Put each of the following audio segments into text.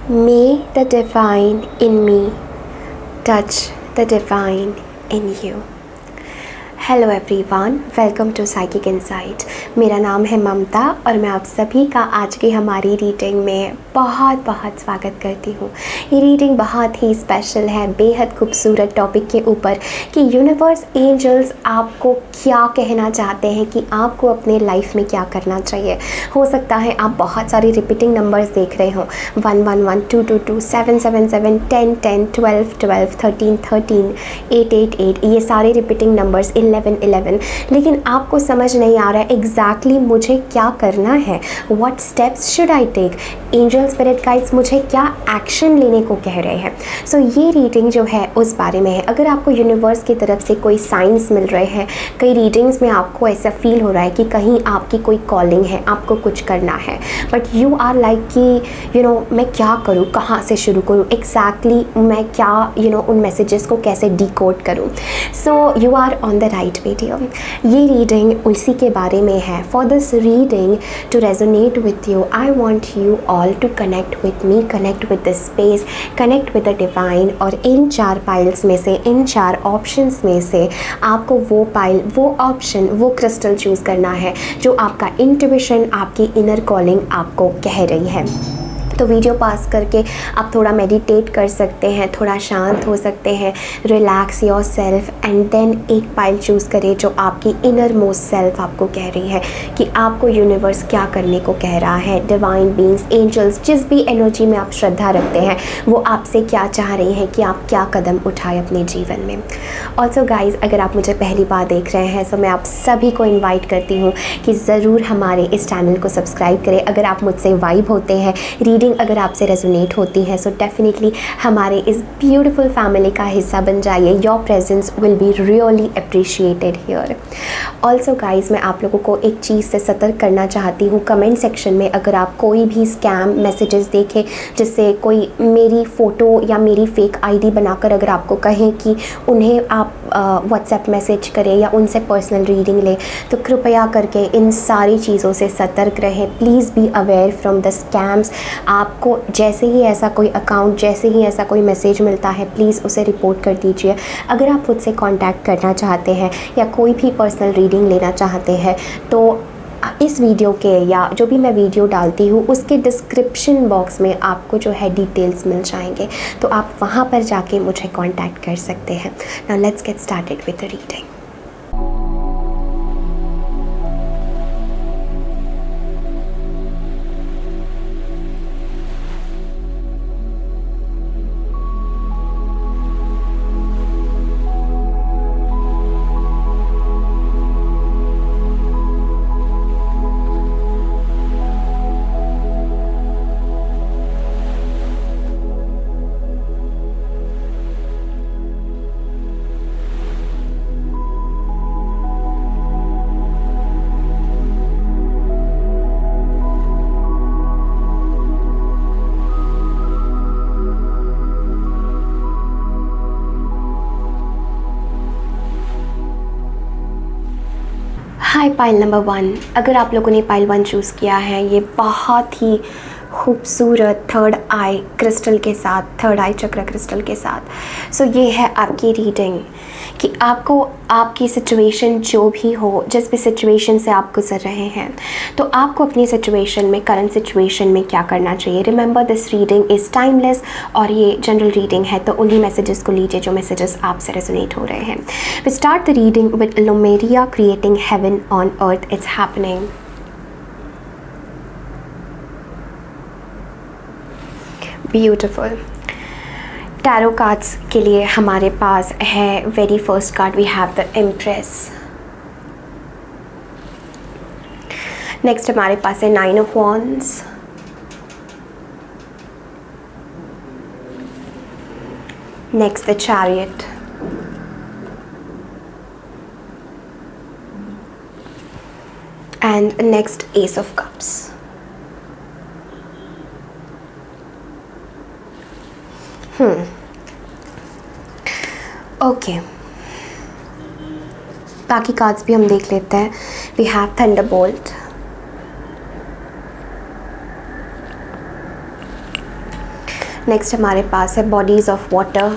May the divine in me touch the divine in you. Hello everyone, welcome to psychic insight. मेरा नाम है ममता और मैं आप सभी का आज की हमारी रीडिंग में बहुत बहुत स्वागत करती हूँ। ये रीडिंग बहुत ही स्पेशल है, बेहद खूबसूरत टॉपिक के ऊपर कि यूनिवर्स, एंजल्स आपको क्या कहना चाहते हैं, कि आपको अपने लाइफ में क्या करना चाहिए। हो सकता है आप बहुत सारी रिपीटिंग नंबर्स देख रहे हो, 111, 222, 777, 10 10, 12 12, 13 13, 8 8 8, ये सारे रिपीटिंग नंबर्स, 11 11, लेकिन आपको समझ नहीं आ रहा है एग्जैक्टली मुझे क्या करना है। What steps should I take. Angel spirit guides मुझे क्या एक्शन लेने को कह रहे हैं। सो ये रीडिंग जो है उस बारे में है। अगर आपको यूनिवर्स की तरफ से कोई साइंस मिल रहे हैं, कई रीडिंग्स में आपको ऐसा फील हो रहा है कि कहीं आपकी कोई कॉलिंग है, आपको कुछ करना है, बट यू आर लाइक कि मैं क्या करूँ, कहाँ से शुरू करूँ, एग्जैक्टली मैं क्या उन मैसेजेस को कैसे डिकोड करूँ। So you are on the right video. ये रीडिंग उसी के बारे में है। For this reading to resonate with you, I want you all to connect with me, connect with the space, connect with the divine. और इन 4 piles में से, इन 4 ऑप्शंस में से आपको वो पाइल, वो ऑप्शन, वो क्रिस्टल चूज़ करना है जो आपका इंट्यूशन, आपकी इनर कॉलिंग आपको कह रही है। तो वीडियो पास करके आप थोड़ा मेडिटेट कर सकते हैं, थोड़ा शांत हो सकते हैं, relax yourself and then एक पाइल चूज़ करें जो आपकी इनर मोस्ट सेल्फ आपको कह रही है कि आपको यूनिवर्स क्या करने को कह रहा है। डिवाइन बीइंग्स, एंजल्स, जिस भी एनर्जी में आप श्रद्धा रखते हैं, वो आपसे क्या चाह रही हैं कि आप क्या कदम उठाएं अपने जीवन में। ऑल्सो गाइज, अगर आप मुझे पहली बार देख रहे हैं तो मैं आप सभी को इन्वाइट करती हूँ कि ज़रूर हमारे इस चैनल को सब्सक्राइब करें। अगर आप मुझसे वाइब होते हैं, रीडिंग अगर आपसे रेजोनेट होती है, सो डेफिनेटली हमारे इस ब्यूटीफुल फैमिली का हिस्सा बन जाइए। Your presence will be really appreciated here. Also guys, मैं आप लोगों को एक चीज़ से सतर्क करना चाहती हूँ। कमेंट सेक्शन में अगर आप कोई भी स्कैम मैसेजेस देखें, जिससे कोई मेरी फ़ोटो या मेरी फेक आईडी बनाकर अगर आपको कहें कि उन्हें आप व्हाट्सएप मैसेज करें या उनसे पर्सनल रीडिंग लें, तो कृपया करके इन सारी चीज़ों से सतर्क रहें। Please be aware from the scams. आपको जैसे ही ऐसा कोई अकाउंट, जैसे ही ऐसा कोई मैसेज मिलता है, प्लीज़ उसे रिपोर्ट कर दीजिए। अगर आप मुझसे कांटेक्ट करना चाहते हैं या कोई भी पर्सनल रीडिंग लेना चाहते हैं, तो इस वीडियो के या जो भी मैं वीडियो डालती हूँ उसके डिस्क्रिप्शन बॉक्स में आपको जो है डिटेल्स मिल जाएंगे, तो आप वहाँ पर जाके मुझे कांटेक्ट कर सकते हैं। Now let's get started with the reading. Hi pile number 1। अगर आप लोगों ने पाइल 1 चूज़ किया है, ये बहुत ही खूबसूरत थर्ड आई क्रिस्टल के साथ, थर्ड आई चक्र क्रिस्टल के साथ। सो ये है आपकी रीडिंग कि आपको आपकी सिचुएशन जो भी हो, जिस भी सिचुएशन से आप गुजर रहे हैं, तो आपको अपनी सिचुएशन में, करंट सिचुएशन में क्या करना चाहिए। Remember this reading is timeless और ये जनरल रीडिंग है, तो उन्हीं मैसेजेस को लीजिए जो मैसेजेस आपसे रेजोनेट हो रहे हैं। We start the reading with Lemuria creating heaven on earth, it's happening. Beautiful. Tarot cards के लिए हमारे पास है very first card, we have the empress. Next हमारे पास है 9 of wands. Next the chariot. And next ace of cups. Okay, बाकी cards भी हम देख लेते हैं। वी हैव थंडरबोल्ट, नेक्स्ट हमारे पास है bodies of water.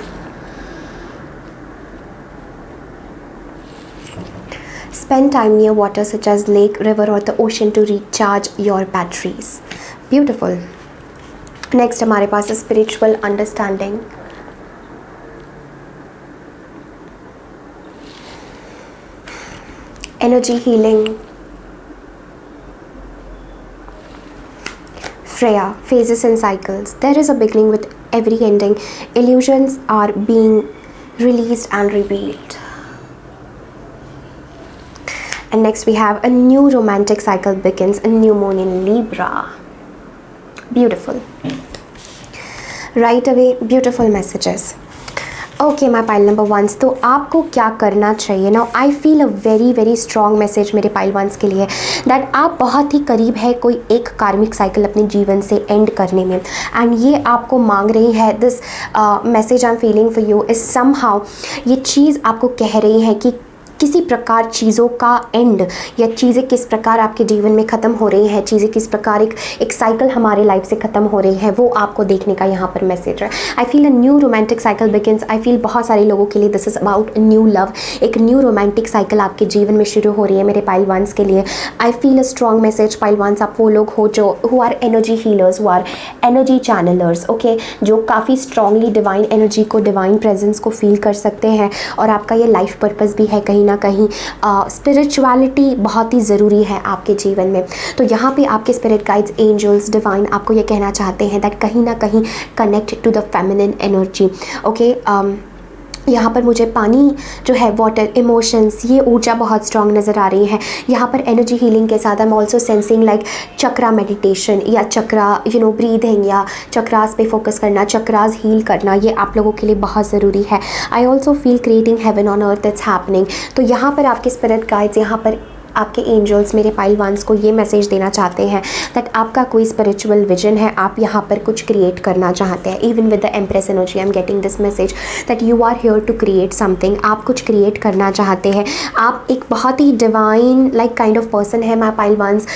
Spend time near water such as lake, river or the ocean to recharge your batteries. Beautiful. Next हमारे पास है spiritual understanding. Energy healing. Freya, phases and cycles. There is a beginning with every ending. Illusions are being released and revealed. And next we have a new romantic cycle begins, a new moon in Libra. Beautiful. Right away, beautiful messages. Okay, my pile number ones, तो आपको क्या करना चाहिए? Now I feel a very very strong message मेरे pile ones के लिए that आप बहुत ही करीब है कोई एक कार्मिक साइकिल अपने जीवन से एंड करने में, एंड ये आपको मांग रही है. This message I am feeling for you is somehow, ये चीज़ आपको कह रही है कि किसी प्रकार चीज़ों का एंड, या चीज़ें किस प्रकार आपके जीवन में ख़त्म हो रही हैं, चीज़ें किस प्रकार एक साइकिल हमारे लाइफ से ख़त्म हो रही है, वो आपको देखने का यहाँ पर मैसेज है. आई feel a new romantic cycle begins. I feel बहुत सारे लोगों के लिए this is about new love. एक न्यू रोमांटिक साइकिल आपके जीवन में शुरू हो रही है मेरे पाइल वंस के लिए. I feel a strong message pile ones. आप वो लोग हो जो who are energy healers, who are energy channelers, okay, जो काफ़ी स्ट्रांगली डिवाइन एनर्जी को, डिवाइन प्रेजेंस को फील कर सकते हैं, और आपका ये लाइफ पर्पस भी है कहीं ना कहीं. स्पिरिचुअलिटी बहुत ही ज़रूरी है आपके जीवन में. तो यहाँ पे आपके स्पिरिट गाइड्स, एंजल्स, डिवाइन आपको ये कहना चाहते हैं दैट कहीं ना कहीं connect to the feminine energy. Okay, यहाँ पर मुझे पानी जो है, वाटर, इमोशंस, ये ऊर्जा बहुत स्ट्रांग नज़र आ रही है. यहाँ पर एनर्जी हीलिंग के साथ I am also sensing like chakra meditation, या चक्रा ब्रीदिंग, या चक्रास पे फोकस करना, चक्रास हील करना, ये आप लोगों के लिए बहुत ज़रूरी है. I also feel creating heaven on earth it's happening. तो यहाँ पर आपके स्पिरिट गाइड्स, यहाँ पर आपके एंजल्स मेरे पाइल वंस को ये मैसेज देना चाहते हैं दैट आपका कोई स्पिरिचुअल विजन है, आप यहाँ पर कुछ क्रिएट करना चाहते हैं. Even with the empress energy I am getting this message that you are here to create something. आप कुछ क्रिएट करना चाहते हैं. आप एक बहुत ही divine like kind of person है माय पाइल वंस,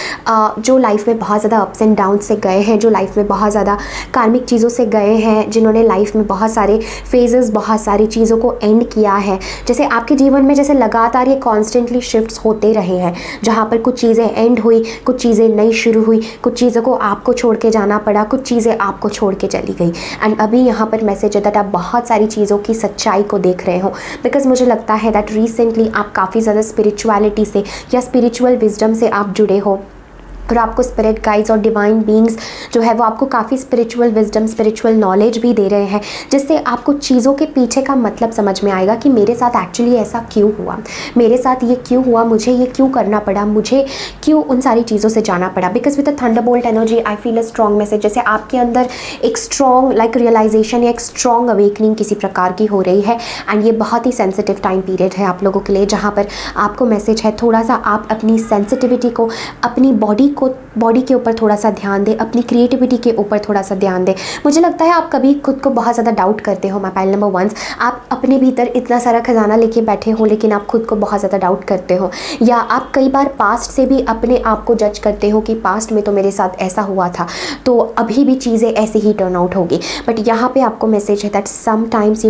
जो लाइफ में बहुत ज़्यादा अप्स एंड डाउन से गए हैं, जो लाइफ में बहुत ज़्यादा कार्मिक चीज़ों से गए हैं, जिन्होंने लाइफ में बहुत सारे फेजेस, बहुत सारी चीज़ों को एंड किया है. जैसे आपके जीवन में जैसे लगातार ये कॉन्स्टेंटली शिफ्ट्स होते रहे हैं, जहाँ पर कुछ चीज़ें एंड हुई, कुछ चीज़ें नई शुरू हुई, कुछ चीज़ों को आपको छोड़ के जाना पड़ा, कुछ चीज़ें आपको छोड़ के चली गई. एंड अभी यहाँ पर मैसेज है दैट आप बहुत सारी चीज़ों की सच्चाई को देख रहे हो, बिकॉज मुझे लगता है दैट रिसेंटली आप काफ़ी ज़्यादा स्पिरिचुअलिटी से या स्पिरिचुअल विजडम से आप जुड़े हो, और आपको स्पिरिट गाइड्स और डिवाइन बीइंग्स जो है वो आपको काफ़ी स्पिरिचुअल विजडम, स्पिरिचुअल नॉलेज भी दे रहे हैं, जिससे आपको चीज़ों के पीछे का मतलब समझ में आएगा कि मेरे साथ एक्चुअली ऐसा क्यों हुआ, मेरे साथ ये क्यों हुआ, मुझे ये क्यों करना पड़ा, मुझे क्यों उन सारी चीज़ों से जाना पड़ा. Because with the Thunderbolt energy I feel a strong message, जैसे आपके अंदर एक स्ट्रॉन्ग लाइक रियलाइजेशन या एक स्ट्रॉन्ग अवेकनिंग किसी प्रकार की हो रही है. एंड ये बहुत ही सेंसिटिव टाइम पीरियड है आप लोगों के लिए, जहाँ पर आपको मैसेज है थोड़ा सा आप अपनी सेंसिटिविटी को, अपनी बॉडी के ऊपर थोड़ा सा ध्यान दें, अपनी क्रिएटिविटी के ऊपर थोड़ा सा ध्यान दें. मुझे लगता है आप कभी खुद को बहुत ज़्यादा डाउट करते हो माय पाइल नंबर वंस. आप अपने भीतर इतना सारा खजाना लेके बैठे हो, लेकिन आप खुद को बहुत ज़्यादा डाउट करते हो, या आप कई बार पास्ट से भी अपने आप को जज करते हो कि पास्ट में तो मेरे साथ ऐसा हुआ था, तो अभी भी चीज़ें ऐसे ही टर्न आउट होगी. बट यहाँ पे आपको मैसेज है that sometimes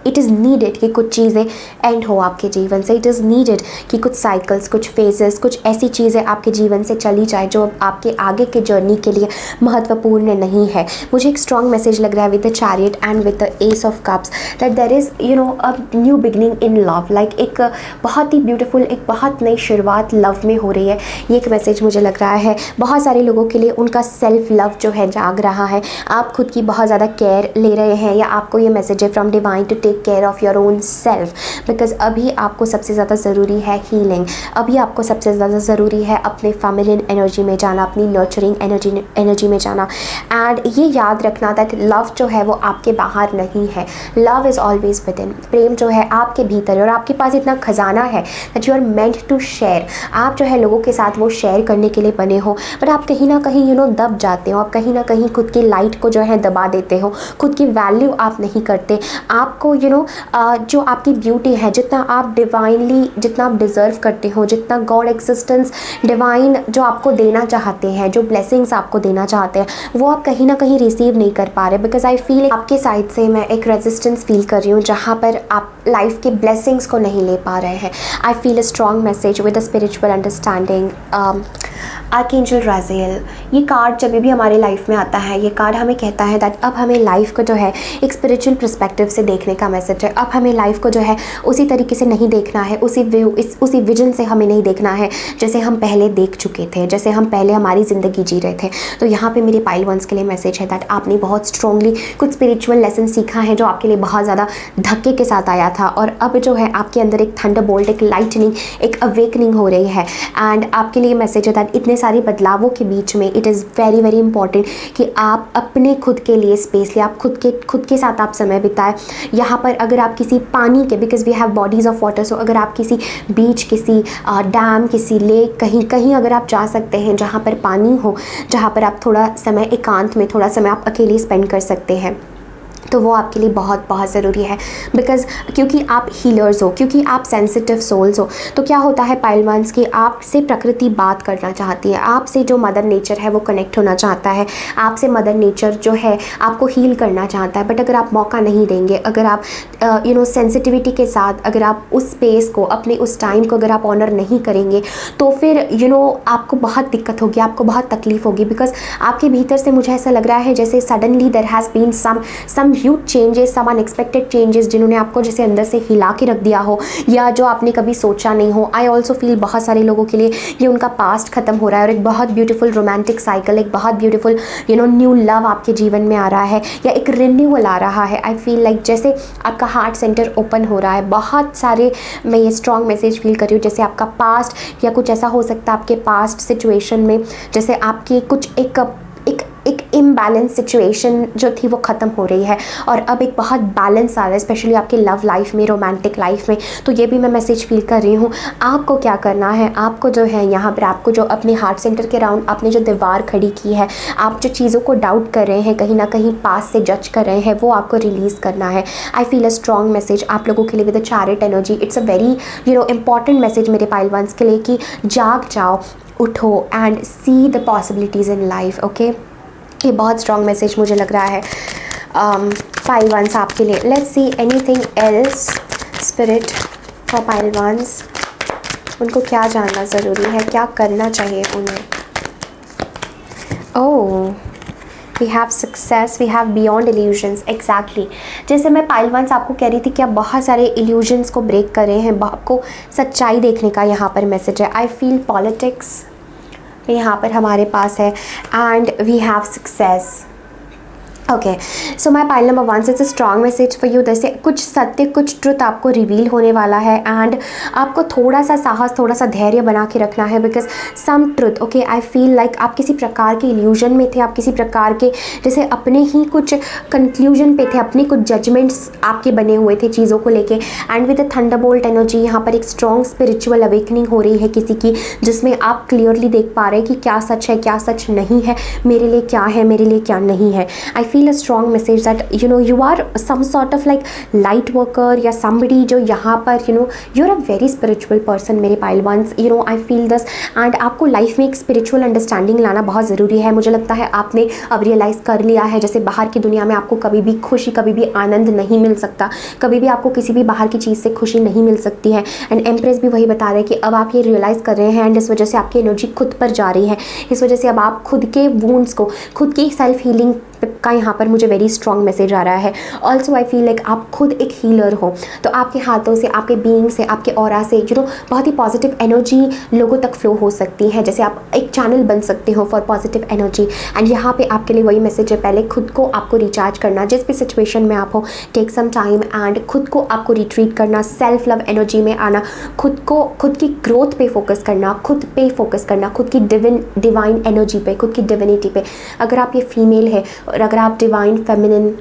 it is needed कि कुछ चीज़ें एंड हो आपके जीवन से. इट इज़ नीडेड कि कुछ साइकिल्स, कुछ फेजेस, कुछ ऐसी चीज़ें आपके जीवन से चली जाए जो आपके आगे के जर्नी के लिए महत्वपूर्ण नहीं है. मुझे एक स्ट्रॉन्ग मैसेज लग रहा है with the chariot and with the ace of cups that there is a new beginning in love. Like एक बहुत ही ब्यूटीफुल, एक बहुत नई शुरुआत लव में हो रही है. ये एक मैसेज मुझे लग रहा है बहुत सारे लोगों के लिए. उनका सेल्फ लव जो है जाग रहा है, आप खुद की बहुत ज़्यादा केयर ले रहे हैं, या आपको ये मैसेज है from divine to take care of your own self. Because अभी आपको सबसे ज़्यादा ज़रूरी है हीलिंग. अभी आपको सबसे ज़्यादा ज़रूरी है अपने फेमिनिन एनर्जी में जाना, अपनी नर्चरिंग एनर्जी में जाना. एंड ये याद रखना दैट लव जो है वो आपके बाहर नहीं है, love is always within. प्रेम जो है आपके भीतर है, और आपके पास इतना खजाना है that you are meant to share. आप जो है लोगों के साथ वो शेयर करने के लिए बने हो, बट आप कहीं ना कहीं दब जाते हो, आप कहीं ना कहीं खुद की लाइट को जो है दबा देते हो, खुद की वैल्यू आप नहीं करते. आपको जो आपकी ब्यूटी है, जितना आप डिवाइनली, जितना आप डिज़र्व करते हो, जितना गॉड एक्सिस्टेंस डिवाइन जो आपको देना चाहते हैं, जो ब्लेसिंग्स आपको देना चाहते हैं, वो आप कहीं ना कहीं रिसीव नहीं कर पा रहे। बिकॉज आई फील आपके साइड से मैं एक रेजिस्टेंस फील कर रही हूँ, जहाँ पर आप लाइफ के ब्लेसिंग्स को नहीं ले पा रहे हैं। I feel a strong message with a spiritual understanding. Archangel Raziel, ये कार्ड जब भी हमारे लाइफ में आता है, ये कार्ड हमें कहता है दैट अब हमें लाइफ को जो है एक स्पिरिचुअल पर्सपेक्टिव से देखने का मैसेज है। अब हमें लाइफ को जो है उसी तरीके से नहीं देखना है, उसी विजन से हमें नहीं देखना है जैसे हम पहले देख चुके थे, जैसे हम पहले हमारी ज़िंदगी जी रहे थे। तो यहाँ पे मेरे पाइल वंस के लिए मैसेज है दैट आपने बहुत स्ट्रांगली कुछ स्पिरिचुअल लेसन सीखा है जो आपके लिए बहुत ज़्यादा धक्के के साथ आया था, और अब जो है आपके अंदर एक थंडरबोल्ट, एक लाइटनिंग, एक अवेकनिंग हो रही है। एंड आपके लिए मैसेज है दैट इतने सारे बदलावों के बीच में it is very very important कि आप अपने खुद के लिए स्पेस ले, आप खुद के साथ आप समय बिताएं। यहाँ पर अगर आप किसी पानी के, because we have bodies of water, so अगर आप किसी बीच, किसी डैम, किसी लेक, कहीं अगर आप जा सकते हैं जहाँ पर पानी हो, जहाँ पर आप थोड़ा समय एकांत में, थोड़ा समय आप अकेले स्पेंड कर सकते हैं, तो वो आपके लिए बहुत बहुत ज़रूरी है। बिकॉज़ क्योंकि आप हीलर्स हो, क्योंकि आप सेंसिटिव सोल्स हो, तो क्या होता है पाइल वंस कि आपसे प्रकृति बात करना चाहती है, आपसे जो मदर नेचर है वो कनेक्ट होना चाहता है, आपसे मदर नेचर जो है आपको हील करना चाहता है। बट अगर आप मौका नहीं देंगे, अगर आप सेंसिटिविटी के साथ, अगर आप उस स्पेस को, अपने उस टाइम को अगर आप ऑनर नहीं करेंगे, तो फिर आपको बहुत दिक्कत होगी, आपको बहुत तकलीफ होगी। बिकॉज आपके भीतर से मुझे ऐसा लग रहा है जैसे suddenly there has been some huge changes, some unexpected changes, जिन्होंने आपको जैसे अंदर से हिला के रख दिया हो, या जो आपने कभी सोचा नहीं हो। आई ऑल्सो फील बहुत सारे लोगों के लिए ये उनका पास्ट खत्म हो रहा है और एक बहुत ब्यूटीफुल रोमांटिक साइकिल, एक बहुत ब्यूटीफुल न्यू लव आपके जीवन में आ रहा है, या एक रिन्यूअल आ रहा है। आई फील लाइक जैसे आपका हार्ट सेंटर ओपन हो रहा है। बहुत सारे मैं ये स्ट्रॉन्ग मैसेज फील कर रही हूँ, जैसे आपका पास्ट या कुछ ऐसा हो सकता है आपके पास्ट सिचुएशन में, जैसे आपकी कुछ एक इम्बैलेंस सिचुएशन जो थी वो ख़त्म हो रही है और अब एक बहुत बैलेंस आ रहा है, स्पेशली आपके लव लाइफ में, रोमांटिक लाइफ में। तो ये भी मैं मैसेज फील कर रही हूँ। आपको क्या करना है, आपको जो है यहाँ पर आपको जो अपने हार्ट सेंटर के अराउंड आपने जो दीवार खड़ी की है, आप जो चीज़ों को डाउट कर रहे हैं, कहीं ना कहीं पास से जज कर रहे हैं, वो आपको रिलीज़ करना है। आई फील अ स्ट्रॉन्ग मैसेज आप लोगों के लिए with the chariot energy. It's a very important message मेरे पाइल वंस के लिए कि जाग जाओ, उठो and see the possibilities in life. Okay, ये बहुत स्ट्रॉन्ग मैसेज मुझे लग रहा है पाइल वंस आपके लिए। Let's see anything else spirit for pile ones. उनको क्या जानना ज़रूरी है, क्या करना चाहिए उन्हें। Oh, we have success, we have beyond illusions. Exactly, जैसे मैं पाइल वंस आपको कह रही थी कि आप बहुत सारे इल्यूजन्स को ब्रेक कर रहे हैं, आपको सच्चाई देखने का यहाँ पर मैसेज है। आई फील पॉलिटिक्स यहाँ पर हमारे पास है and we have success. Okay, so my pile number 1 it's a strong message for you. जैसे कुछ सत्य, कुछ ट्रुथ आपको रिवील होने वाला है एंड आपको थोड़ा सा साहस, थोड़ा सा धैर्य बना के रखना है। Because some truth, okay, I feel like आप किसी प्रकार के इल्यूजन में थे, आप किसी प्रकार के जैसे अपने ही कुछ कंक्लूजन पे थे, अपने कुछ जजमेंट्स आपके बने हुए थे चीज़ों को लेके। And with the Thunderbolt energy यहाँ पर एक स्ट्रॉन्ग स्पिरिचुअल अवेकनिंग हो रही है किसी की, जिसमें आप क्लियरली देख पा रहे हैं कि क्या सच है, क्या सच नहीं है, मेरे लिए क्या है, मेरे लिए क्या नहीं है। आई feel a strong message that you are some sort of like light worker या somebody जो यहाँ पर you're a very spiritual person मेरे pile ones. I feel this and आपको लाइफ में एक स्पिरिचुअल अंडरस्टैंडिंग लाना बहुत ज़रूरी है। मुझे लगता है आपने अब रियलाइज़ कर लिया है, जैसे बाहर की दुनिया में आपको कभी भी खुशी, कभी भी आनंद नहीं मिल सकता, कभी भी आपको किसी भी बाहर की चीज़ से खुशी नहीं मिल सकती है। एंड एम्प्रेस भी वही बता रहे हैं कि अब आप ये रियलाइज़ कर रहे हैं एंड इस वजह से आपकी एनर्जी खुद पर जा रही है। इस वजह से अब आप खुद के वूंड्स को, खुद की सेल्फ हीलिंग का यहाँ पर मुझे वेरी स्ट्रॉन्ग मैसेज आ रहा है। ऑल्सो आई फील लाइक आप खुद एक हीलर हो, तो आपके हाथों से, आपके बीइंग से, आपके ऑरा से बहुत ही पॉजिटिव एनर्जी लोगों तक फ्लो हो सकती है। जैसे आप एक चैनल बन सकते हो फॉर पॉजिटिव एनर्जी। एंड यहाँ पे आपके लिए वही मैसेज है, पहले खुद को आपको रिचार्ज करना, जिस भी सिचुएशन में आप हो, टेक सम टाइम एंड खुद को आपको रिट्रीट करना, सेल्फ लव एनर्जी में आना, खुद की ग्रोथ पे फोकस करना, खुद पे फोकस करना, खुद की डिवाइन एनर्जी पे, खुद की डिविनिटी पे। अगर आप ये फीमेल है और अगर आप डिवाइन फेमिनिन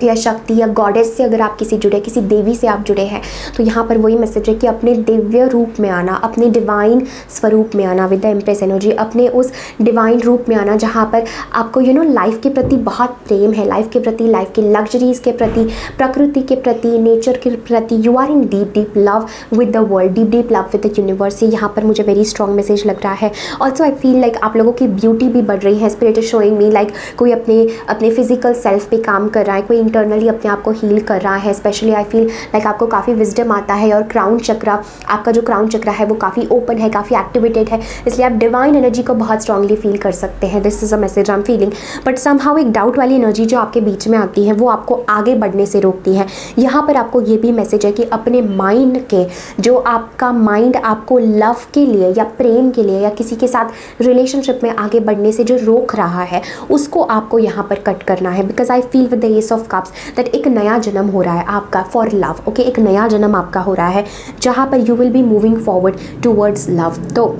या शक्ति या गॉडेस से अगर आप किसी देवी से आप जुड़े हैं, तो यहाँ पर वही मैसेज है कि अपने दिव्य रूप में आना, अपने डिवाइन स्वरूप में आना विद द एम्प्रेस एनर्जी, अपने उस डिवाइन रूप में आना जहाँ पर आपको लाइफ के प्रति बहुत प्रेम है, लाइफ के प्रति, लाइफ की लग्जरीज के प्रति, प्रकृति के प्रति, नेचर के प्रति। You are in deep love with the world, deep love with the universe. ये यहाँ पर मुझे वेरी स्ट्रॉन्ग मैसेज लग रहा है। ऑल्सो आई फील लाइक आप लोगों की ब्यूटी भी बढ़ रही है। Spirit is showing me like कोई अपने फिजिकल सेल्फ पे काम कर रहा है, कोई इंटरनली अपने आप को हील कर रहा है। स्पेशली आई फील लाइक आपको काफ़ी विजडम आता है और क्राउन चक्रा, आपका जो क्राउन चक्रा है वो काफ़ी ओपन है, काफ़ी एक्टिवेटेड है, इसलिए आप डिवाइन एनर्जी को बहुत स्ट्रांगली फील कर सकते हैं। This is a message I am feeling. But somehow एक डाउट वाली एनर्जी जो आपके बीच में आती है वो आपको आगे बढ़ने से रोकती है। यहाँ पर आपको ये भी मैसेज है कि अपने माइंड के, जो आपका माइंड आपको लव के लिए या प्रेम के लिए या किसी के साथ रिलेशनशिप में आगे बढ़ने से जो रोक रहा है, उसको आपको यहाँ पर कट करना है। Because I feel with the ace of cups that एक नया जन्म हो रहा है आपका फॉर लव। ओके, एक नया जन्म आपका हो रहा है जहाँ पर you will be moving forward towards love. तो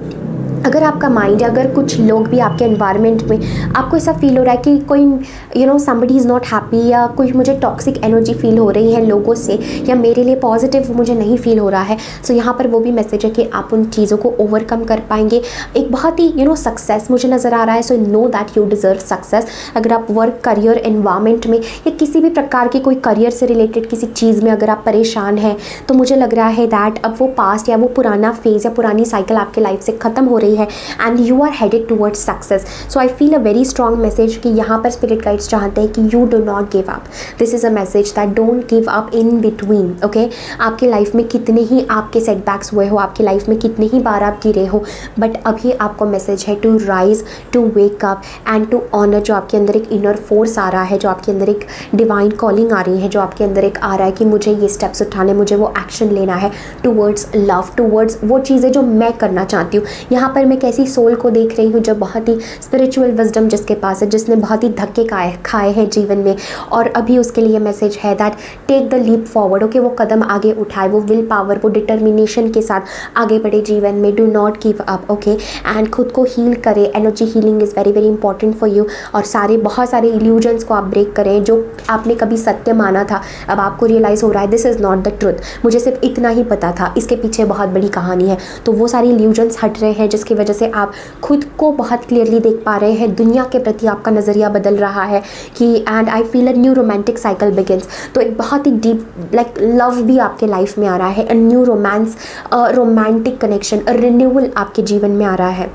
अगर आपका माइंड या अगर कुछ लोग भी आपके एनवायरनमेंट में आपको ऐसा फील हो रहा है कि कोई समबडी इज़ नॉट हैप्पी, या कोई मुझे टॉक्सिक एनर्जी फील हो रही है लोगों से, या मेरे लिए पॉजिटिव मुझे नहीं फील हो रहा है, सो यहाँ पर वो भी मैसेज है कि आप उन चीज़ों को ओवरकम कर पाएंगे। एक बहुत ही सक्सेस मुझे नज़र आ रहा है। So know that you deserve success. अगर आप वर्क, करियर, एनवायरनमेंट में या किसी भी प्रकार की कोई करियर से रिलेटेड किसी चीज़ में अगर आप परेशान हैं, तो मुझे लग रहा है दैट अब वो पास्ट या वो पुराना फेज़ या पुरानी साइकिल आपके लाइफ से ख़त्म हो रही है and you are headed towards success. So I feel a very strong message कि यहाँ पर स्पिरिट गाइड्स चाहते हैं कि you do not give up. This is a message that don't give up in between. Okay, आपकी life में कितने ही आपके सेटबैक्स हुए हो, आपकी लाइफ में कितनी ही बार आप गिरे हो, बट अभी आपको मैसेज है to rise, to wake up and to honour. जो आपके अंदर एक इनर फोर्स आ रहा है, जो आपके अंदर एक डिवाइन कॉलिंग आ रही है, जो आपके अंदर एक आ रहा है कि मुझे ये स्टेप्स उठाने, मुझे वो एक्शन लेना है टूवर्ड्स लव, टूवर्ड्स वो चीज़ें जो मैं करना चाहती हूँ। यहाँ पर मैं कैसी सोल को देख रही हूँ जो बहुत ही स्पिरिचुअल विजडम जिसके पास है, जिसने बहुत ही धक्के खाए हैं जीवन में, और अभी उसके लिए मैसेज है that take the leap forward. Okay, वो कदम आगे उठाए, वो विल पावर, वो डिटर्मिनेशन के साथ आगे बढ़े जीवन में। Do not give up. Okay, and खुद को हील करें। Energy healing is very very important for you. और बहुत सारे इल्यूजन्स को आप ब्रेक करें जो आपने कभी सत्य माना था, अब आपको रियलाइज़ हो रहा है this is not the truth, मुझे सिर्फ इतना ही पता था, इसके पीछे बहुत बड़ी कहानी है। तो वो सारी इल्यूजन्स हट रहे हैं जिसकी वजह से आप खुद को बहुत क्लियरली देख पा रहे हैं। दुनिया के प्रति आपका नज़रिया बदल रहा है कि and I feel a new romantic cycle begins. तो एक बहुत ही डीप लाइक लव भी आपके लाइफ में आ रहा है, a new romance, romantic connection, a renewal आपके जीवन में आ रहा है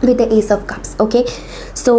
with the ace of cups. Okay, so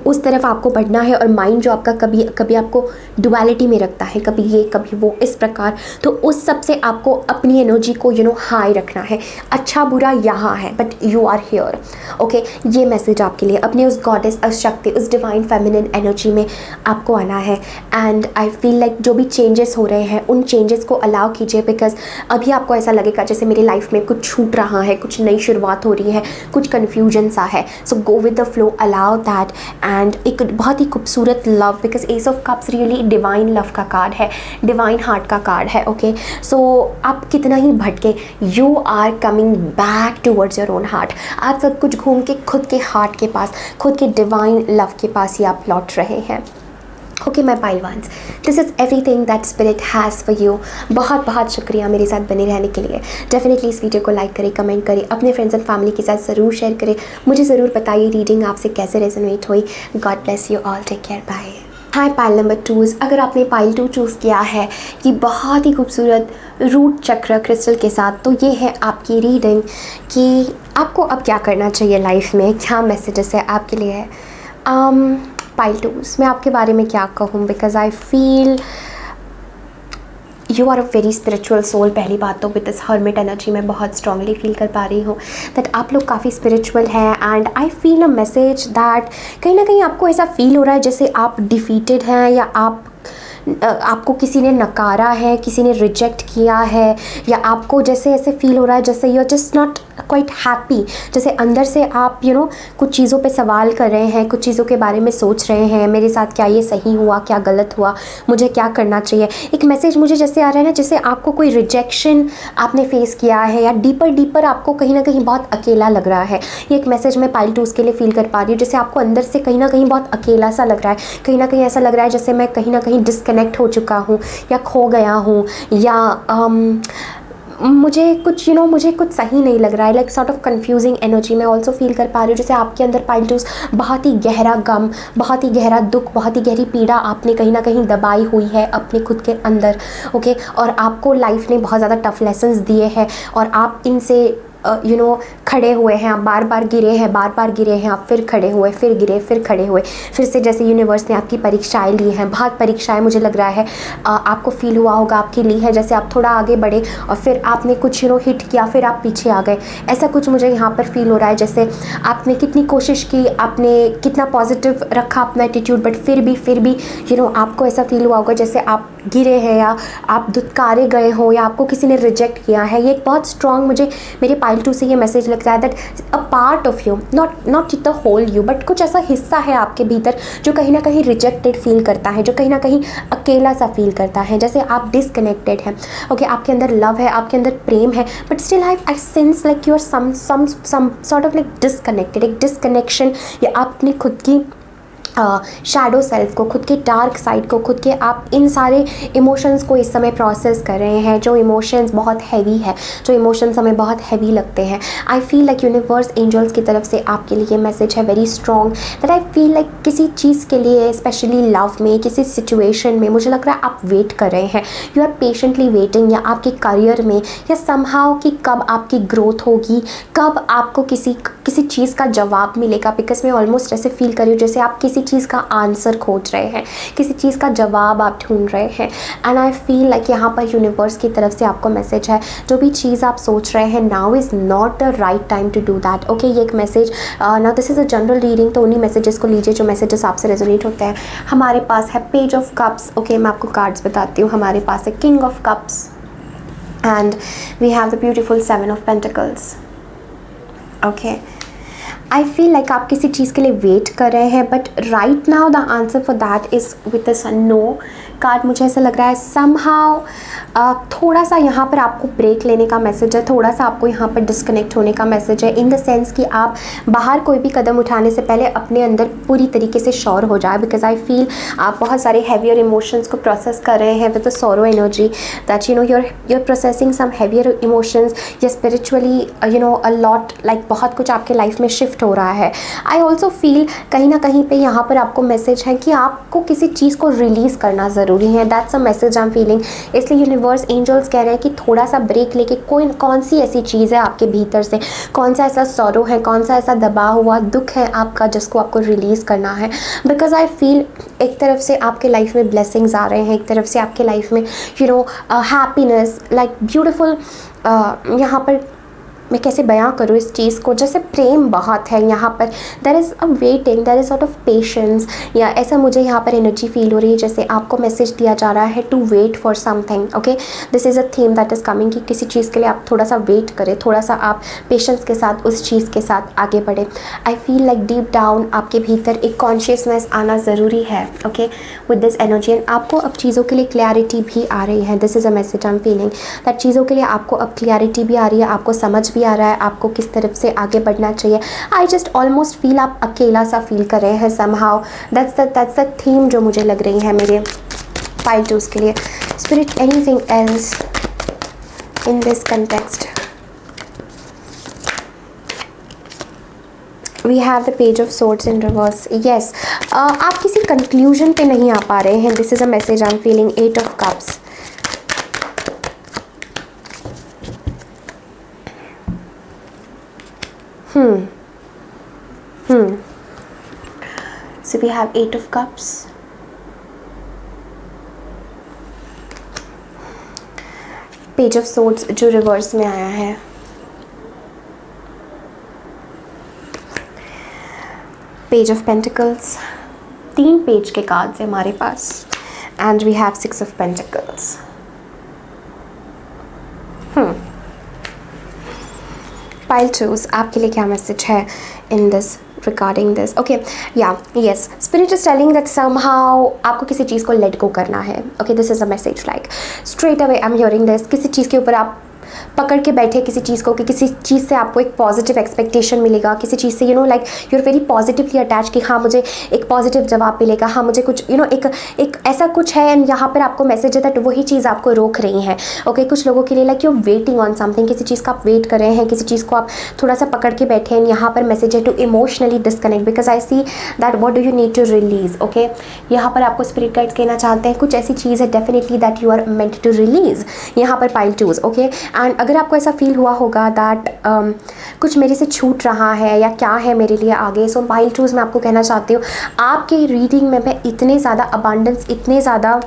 उस तरफ आपको बढ़ना है। और माइंड जो आपका कभी कभी आपको डुअलिटी में रखता है, कभी ये कभी वो इस प्रकार, तो उस सब से आपको अपनी एनर्जी को हाई रखना है। अच्छा बुरा यहाँ है but you are here. Okay, ये मैसेज आपके लिए। अपने उस गॉडेस, उस शक्ति, उस डिवाइन फेमिनिन एनर्जी में आपको आना है। एंड आई फील लाइक जो भी चेंजेस हो रहे हैं उन चेंजेस को अलाउ कीजिए, बिकॉज अभी आपको ऐसा लगेगा जैसे मेरी लाइफ में कुछ छूट रहा है, कुछ नई शुरुआत हो रही है, कुछ कन्फ्यूजन सा है। So go with the flow, allow that. And एक बहुत ही खूबसूरत love, because ace of cups really divine love का कार्ड है, डिवाइन हार्ट का कार्ड है। ओके, सो आप कितना ही भटके, you are coming back towards your own heart. आप सब कुछ घूम के खुद के हार्ट के पास, खुद के डिवाइन लव के पास ही आप लौट रहे हैं। Okay my pile ones, this is everything that spirit has for you. बहुत बहुत शुक्रिया मेरे साथ बने रहने के लिए। डेफिनेटली इस वीडियो को लाइक करें, कमेंट करें, अपने फ्रेंड्स एंड फैमिली के साथ ज़रूर शेयर करें। मुझे ज़रूर बताइए रीडिंग आपसे कैसे रेजोनेट हुई। God bless you all, take care, bye. Hi pile number 2, अगर आपने पाइल 2 चूज़ किया है कि बहुत ही खूबसूरत रूट चक्र क्रिस्टल के साथ, तो ये है आपकी रीडिंग कि आपको अब क्या करना चाहिए लाइफ में, क्या मैसेजेस है आपके लिए। पाइल 2 मैं आपके बारे में क्या कहूँ, because I feel you are a very spiritual soul. पहली बात तो विद दिस हर्मिट एनर्जी मैं बहुत स्ट्रांगली फील कर पा रही हूँ दैट आप लोग काफ़ी स्पिरिचुअल हैं। And I feel a message that कहीं ना कहीं आपको ऐसा फील हो रहा है जैसे आप डिफीटेड हैं, या आपको किसी ने नकारा है, किसी ने रिजेक्ट किया है, या आपको जैसे ऐसे फील हो रहा है जैसे you are just not quite happy, जैसे अंदर से आप कुछ चीज़ों पे सवाल कर रहे हैं, कुछ चीज़ों के बारे में सोच रहे हैं, मेरे साथ क्या ये सही हुआ, क्या गलत हुआ, मुझे क्या करना चाहिए। एक मैसेज मुझे जैसे आ रहा है ना, जैसे आपको कोई रिजेक्शन आपने फेस किया है, या डीपर आपको कहीं ना कहीं बहुत अकेला लग रहा है। ये एक मैसेज मैं पाइल 2 के लिए फील कर पा रही हूँ, जैसे आपको अंदर से कहीं ना कहीं बहुत अकेला सा लग रहा है, कहीं ना कहीं ऐसा लग रहा है जैसे मैं कहीं ना कहीं डिस्कनेक्ट डिस्कनेक्ट हो चुका हूँ या खो गया हूँ, या मुझे कुछ मुझे कुछ सही नहीं लग रहा है, like sort of confusing energy मैं ऑल्सो फील कर पा रही हूँ। जैसे आपके अंदर पाइल्टूस बहुत ही गहरा गम, बहुत ही गहरा दुख, बहुत ही गहरी पीड़ा आपने कहीं ना कहीं दबाई हुई है अपने खुद के अंदर, ओके। और आपको लाइफ ने बहुत ज़्यादा टफ लेसन्स दिए हैं और आप इनसे खड़े हुए हैं, आप बार बार गिरे हैं, बार बार गिरे हैं, आप फिर खड़े हुए, फिर गिरे, फिर खड़े हुए, फिर से जैसे यूनिवर्स ने आपकी परीक्षाएं ली हैं, बहुत परीक्षाएं मुझे लग रहा है आपको फील हुआ होगा आपकी ली है। जैसे आप थोड़ा आगे बढ़े और फिर आपने कुछ हिट किया, फिर आप पीछे आ गए, ऐसा कुछ मुझे यहाँ पर फील हो रहा है। जैसे आपने कितनी कोशिश की, आपने कितना पॉजिटिव रखा अपना एटीट्यूड, बट फिर भी आपको ऐसा फील हुआ होगा जैसे आप गिरे हैं या आप धुतकारे गए हो या आपको किसी ने रिजेक्ट किया है। ये एक बहुत स्ट्रॉन्ग मुझे मेरे पाइल्टू से ये मैसेज लगता है that a part of you, not the whole you, but कुछ ऐसा हिस्सा है आपके भीतर जो कहीं ना कहीं रिजेक्टेड फील करता है, जो कहीं ना कहीं अकेला सा फील करता है, जैसे आप डिसकनेक्टेड हैं, ओके। आपके अंदर लव है, आपके अंदर प्रेम है, but still I sense like you are some sort of like disconnected, एक डिसकनेक्शन, या आप अपनी खुद की शैडो सेल्फ को, खुद के डार्क साइड को, खुद के आप इन सारे इमोशंस को इस समय प्रोसेस कर रहे हैं, जो इमोशंस बहुत हैवी है, जो इमोशंस हमें बहुत हैवी लगते हैं। I feel like universe angels की तरफ से आपके लिए मैसेज है very strong, that I feel like किसी चीज़ के लिए, स्पेशली लव में, किसी सिचुएशन में, मुझे लग रहा है आप वेट कर रहे हैं, यू आर पेशेंटली वेटिंग, या आपके करियर में, या समहाउ कि कब आपकी ग्रोथ होगी, कब आपको किसी चीज़ का जवाब मिलेगा। बिकॉज मैं ऑलमोस्ट ऐसे फील कर रही हूँ जैसे आप किसी चीज़ का आंसर खोज रहे हैं, किसी चीज़ का जवाब आप ढूंढ रहे हैं। एंड आई फील लाइक यहाँ पर यूनिवर्स की तरफ से आपको मैसेज है, जो भी चीज़ आप सोच रहे हैं, now is not the right time to do that, okay. ये एक message, now this is a general reading, तो उन्हीं मैसेजेस को लीजिए जो मैसेजेस आपसे रेजोनेट होते हैं। हमारे पास है पेज ऑफ कप्स, ओके। मैं आपको कार्ड्स बताती हूँ। हमारे पास है king of cups and we have the beautiful 7 of pentacles, okay. I feel like आप किसी चीज़ के लिए वेट कर रहे हैं, but right now the answer for that is with this no card. मुझे ऐसा लग रहा है समहाउ थोड़ा सा यहाँ पर आपको ब्रेक लेने का मैसेज है, थोड़ा सा आपको यहाँ पर डिस्कनेक्ट होने का मैसेज है, इन द सेंस कि आप बाहर कोई भी कदम उठाने से पहले अपने अंदर पूरी तरीके से श्योर हो जाए। बिकॉज आई फील आप बहुत सारे हैवियर इमोशंस को प्रोसेस कर रहे हैं with the sorrow energy, that you're processing some heavier emotions, या स्पिरिचुअली अ लॉट, लाइक बहुत कुछ आपके लाइफ में शिफ्ट हो रहा है। आई ऑल्सो फील कहीं ना कहीं पे यहाँ पर आपको मैसेज है कि आपको किसी चीज़ को रिलीज़ करना ज़रूरी है, that's a message I am feeling. इसलिए यूनिवर्स एंजल्स कह रहे हैं कि थोड़ा सा ब्रेक लेके कौन सी ऐसी चीज़ है आपके भीतर से, कौन सा ऐसा सॉरो है, कौन सा ऐसा दबा हुआ दुख है आपका, जिसको आपको रिलीज़ करना है। बिकॉज आई फील एक तरफ से आपके लाइफ में ब्लेसिंग्स आ रहे हैं, एक तरफ से आपके लाइफ में हैप्पीनेस, लाइक ब्यूटिफुल, यहाँ पर मैं कैसे बयां करूँ इस चीज़ को, जैसे प्रेम बहुत है यहाँ पर, there is a waiting, there is sort of patience, या ऐसा मुझे यहाँ पर एनर्जी फील हो रही है जैसे आपको मैसेज दिया जा रहा है to wait for something, okay. This is a theme that is coming, कि किसी चीज़ के लिए आप थोड़ा सा वेट करें, थोड़ा सा आप पेशेंस के साथ उस चीज़ के साथ आगे बढ़े। आई फील लाइक डीप डाउन आपके भीतर एक कॉन्शियसनेस आना ज़रूरी है, okay, with this energy. And आपको अब चीज़ों के लिए क्लैरिटी भी आ रही है, this is a message I am feeling, that चीज़ों के लिए आपको अब क्लैरिटी भी आ रही है, आपको समझ भी आ रहा है आपको किस तरफ से आगे बढ़ना चाहिए। आई जस्ट ऑलमोस्ट फील आप अकेला सा फील कर रहे हैं समहाउ, दैट्स द थीम जो मुझे लग रही है मेरे पाइल्टूस के लिए। Spirit, anything else in this context? We have the page of swords in reverse, yes. आप किसी कंक्लूजन पे नहीं आ पा रहे हैं, this is a message I am feeling. 8 of cups, So we have 8 of cups, page of swords जो reverse में आया है, पेज ऑफ पेंटिकल्स, 3 पेज के कार्ड्स हैं हमारे पास, and we have 6 of pentacles. Pile twos, आपके लिए क्या मैसेज है in this regarding this? Okay, yeah, yes, spirit is telling that somehow आपको किसी चीज़ को let go करना है, okay, this is a message, like straight away I'm hearing this, किसी चीज़ के ऊपर आप पकड़ के बैठे किसी चीज़ को कि किसी चीज़ से आपको एक पॉजिटिव एक्सपेक्टेशन मिलेगा, किसी चीज़ से like you are very positively attach कि हाँ मुझे एक पॉजिटिव जवाब मिलेगा, हाँ मुझे कुछ एक ऐसा कुछ है, एंड यहाँ पर आपको मैसेज है दैट वही चीज़ आपको रोक रही है। ओके, कुछ लोगों के लिए like you waiting on something, किसी चीज़ का आप वेट कर रहे हैं, किसी चीज़ को आप थोड़ा सा पकड़ के बैठे हैं। यहाँ पर मैसेज है to emotionally disconnect because I see that what do you need to release. Okay, यहाँ पर आपको स्पिरिट गाइड्स कहना चाहते हैं कुछ ऐसी चीज़ है definitely that you are meant to release यहाँ पर पाइल टूज। ओके, एंड अगर आपको ऐसा फील हुआ होगा दैट कुछ मेरे से छूट रहा है या क्या है मेरे लिए आगे, सो पाइल टूज मैं आपको कहना चाहती हूँ आपकी रीडिंग में मैं इतने ज़्यादा अबांडेंस, इतने ज़्यादा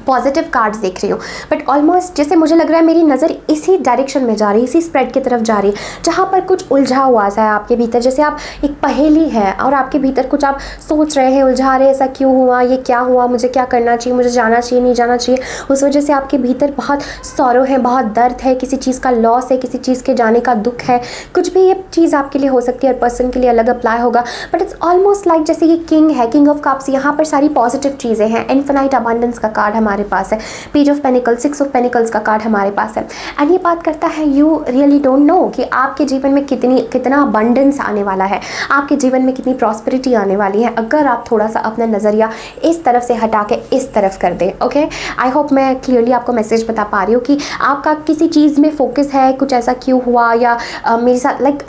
पॉजिटिव कार्ड्स देख रही हूँ, बट ऑलमोस्ट जैसे मुझे लग रहा है मेरी नज़र इसी डायरेक्शन में जा रही है, इसी स्प्रेड की तरफ जा रही है जहाँ पर कुछ उलझा हुआ सा है आपके भीतर, जैसे आप एक पहेली है और आपके भीतर कुछ आप सोच रहे हैं, उलझा रहे हैं, ऐसा क्यों हुआ, ये क्या हुआ, मुझे क्या करना चाहिए, मुझे जाना चाहिए, नहीं जाना चाहिए। उस वजह से आपके भीतर बहुत सौरो है, बहुत दर्द है, किसी चीज़ का लॉस है, किसी चीज़ के जाने का दुख है, कुछ भी ये चीज़ आपके लिए हो सकती है, हर पर्सन के लिए अलग अप्लाई होगा, बट इट्स ऑलमोस्ट लाइक जैसे ये किंग है, किंग ऑफ कप्स, यहाँ पर सारी पॉजिटिव चीज़ें हैं। इन्फिनाइट अबंडेंस का कार्ड हमारे पास है, page of pentacles, 6 of panicles का कार्ड हमारे पास है, एंड ये बात करता है यू रियली डोंट नो कि आपके जीवन में कितना अबंडेंस आने वाला है, आपके जीवन में कितनी प्रॉस्पेरिटी आने वाली है अगर आप थोड़ा सा अपना नज़रिया इस तरफ से हटा के इस तरफ कर दें। ओके, आई होप मैं क्लियरली आपको मैसेज बता पा रही हूँ कि आपका किसी चीज़ में फोकस है, कुछ ऐसा क्यों हुआ, या मेरे साथ लाइक